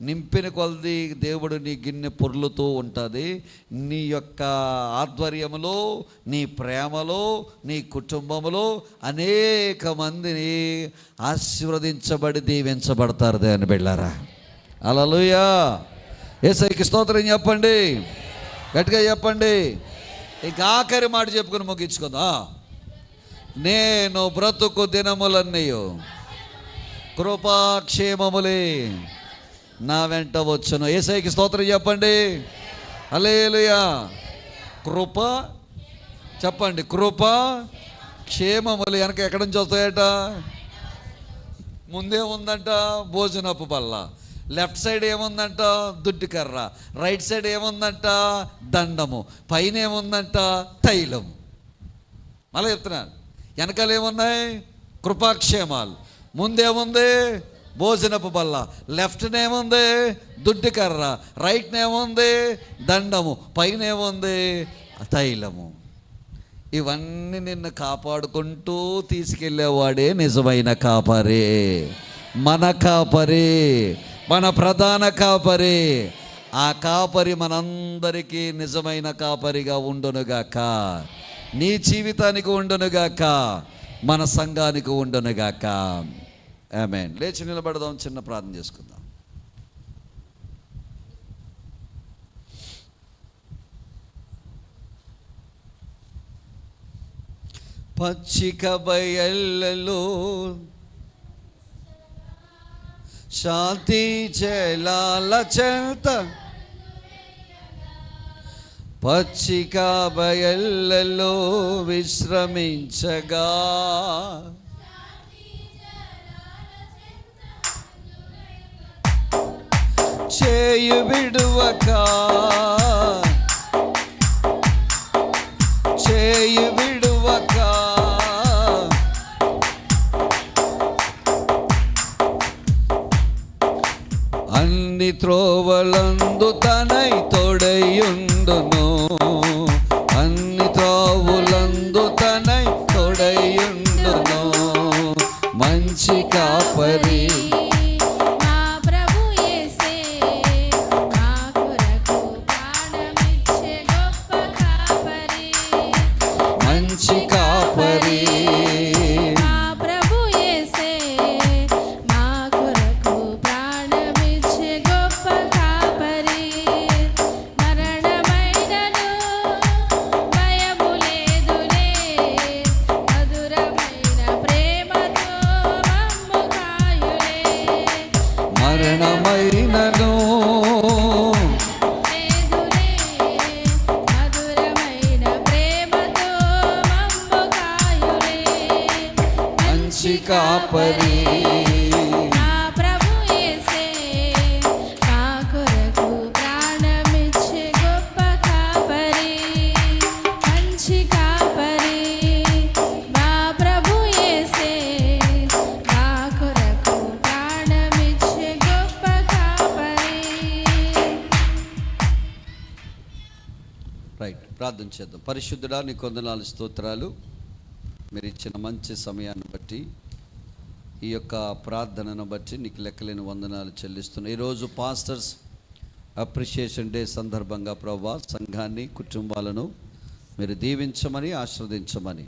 నింపిన కొలది దేవుడు నీ గిన్నె పొర్లుతూ ఉంటుంది. నీ యొక్క ఆధ్వర్యంలో, నీ ప్రేమలో, నీ కుటుంబంలో అనేక మందిని ఆశీర్వదించబడి దీవించబడతారు దేవుని బిడ్డలారా. హల్లెలూయా. యేసయ్యకి స్తోత్రం చెప్పండి, గట్టిగా చెప్పండి. ఇక ఆఖరి మాట చెప్పుకొని ముగించుకుందా. నేను బ్రతుకు దినములన్నయు కృపాక్షేమములే నా వెంట వచ్చును. యేసయ్యకి స్తోత్రం చెప్పండి. హల్లెలూయా. కృప చెప్పండి, కృప క్షేమములు వెనక ఎక్కడి నుంచి వస్తాయట? ముందే ఉందంట భోజనపు బల్ల, లెఫ్ట్ సైడ్ ఏముందంట? దుడ్డు కర్ర, రైట్ సైడ్ ఏముందంట? దండము, పైన ఏముందంట? తైలం. మళ్ళీ చెప్తున్నాను, వెనకాల ఏమున్నాయి? కృపాక్షేమాలు. ముందేముంది? భోజనపు బల్ల. లెఫ్ట్నేముంది? దుడ్డు కర్ర. రైట్నేముంది? దండము. పైన ఏముంది? తైలము. ఇవన్నీ నిన్ను కాపాడుకుంటూ తీసుకెళ్ళేవాడే నిజమైన కాపరి, మన కాపరి, మన ప్రధాన కాపరి. ఆ కాపరి మనందరికీ నిజమైన కాపరిగా ఉండునుగాక, నీ జీవితానికి ఉండునుగాక, మన సంఘానికి ఉండునుగాక. ఆమేన్. లేచి నిలబడదాం, చిన్న ప్రార్థన చేసుకుందాం. పచ్చిక బయళ్ళలో శాంతి జలాల చెంత, పచ్చిక బయళ్ళలో విశ్రమించగా, చేయు విడువక, చేయు విడువక, అన్ని త్రోవలందు తనై తోడయుండును, అన్ని త్రోవులందు తనై తోడయుండును. మంచి కాపరి మరణమైనను మంచి కాపరి ప్రార్థన చేద్దాం. పరిశుద్ధుడా, నీ వందనాలు, స్తోత్రాలు. మీరు ఇచ్చిన మంచి సమయాన్ని బట్టి, ఈ యొక్క ప్రార్థనను బట్టి నీకు లెక్కలేని వందనాలు చెల్లిస్తున్నాను. ఈరోజు పాస్టర్స్ అప్రిషియేషన్ డే సందర్భంగా ప్రభువా సంఘాన్ని, కుటుంబాలను మీరు దీవించమని, ఆశీర్వదించమని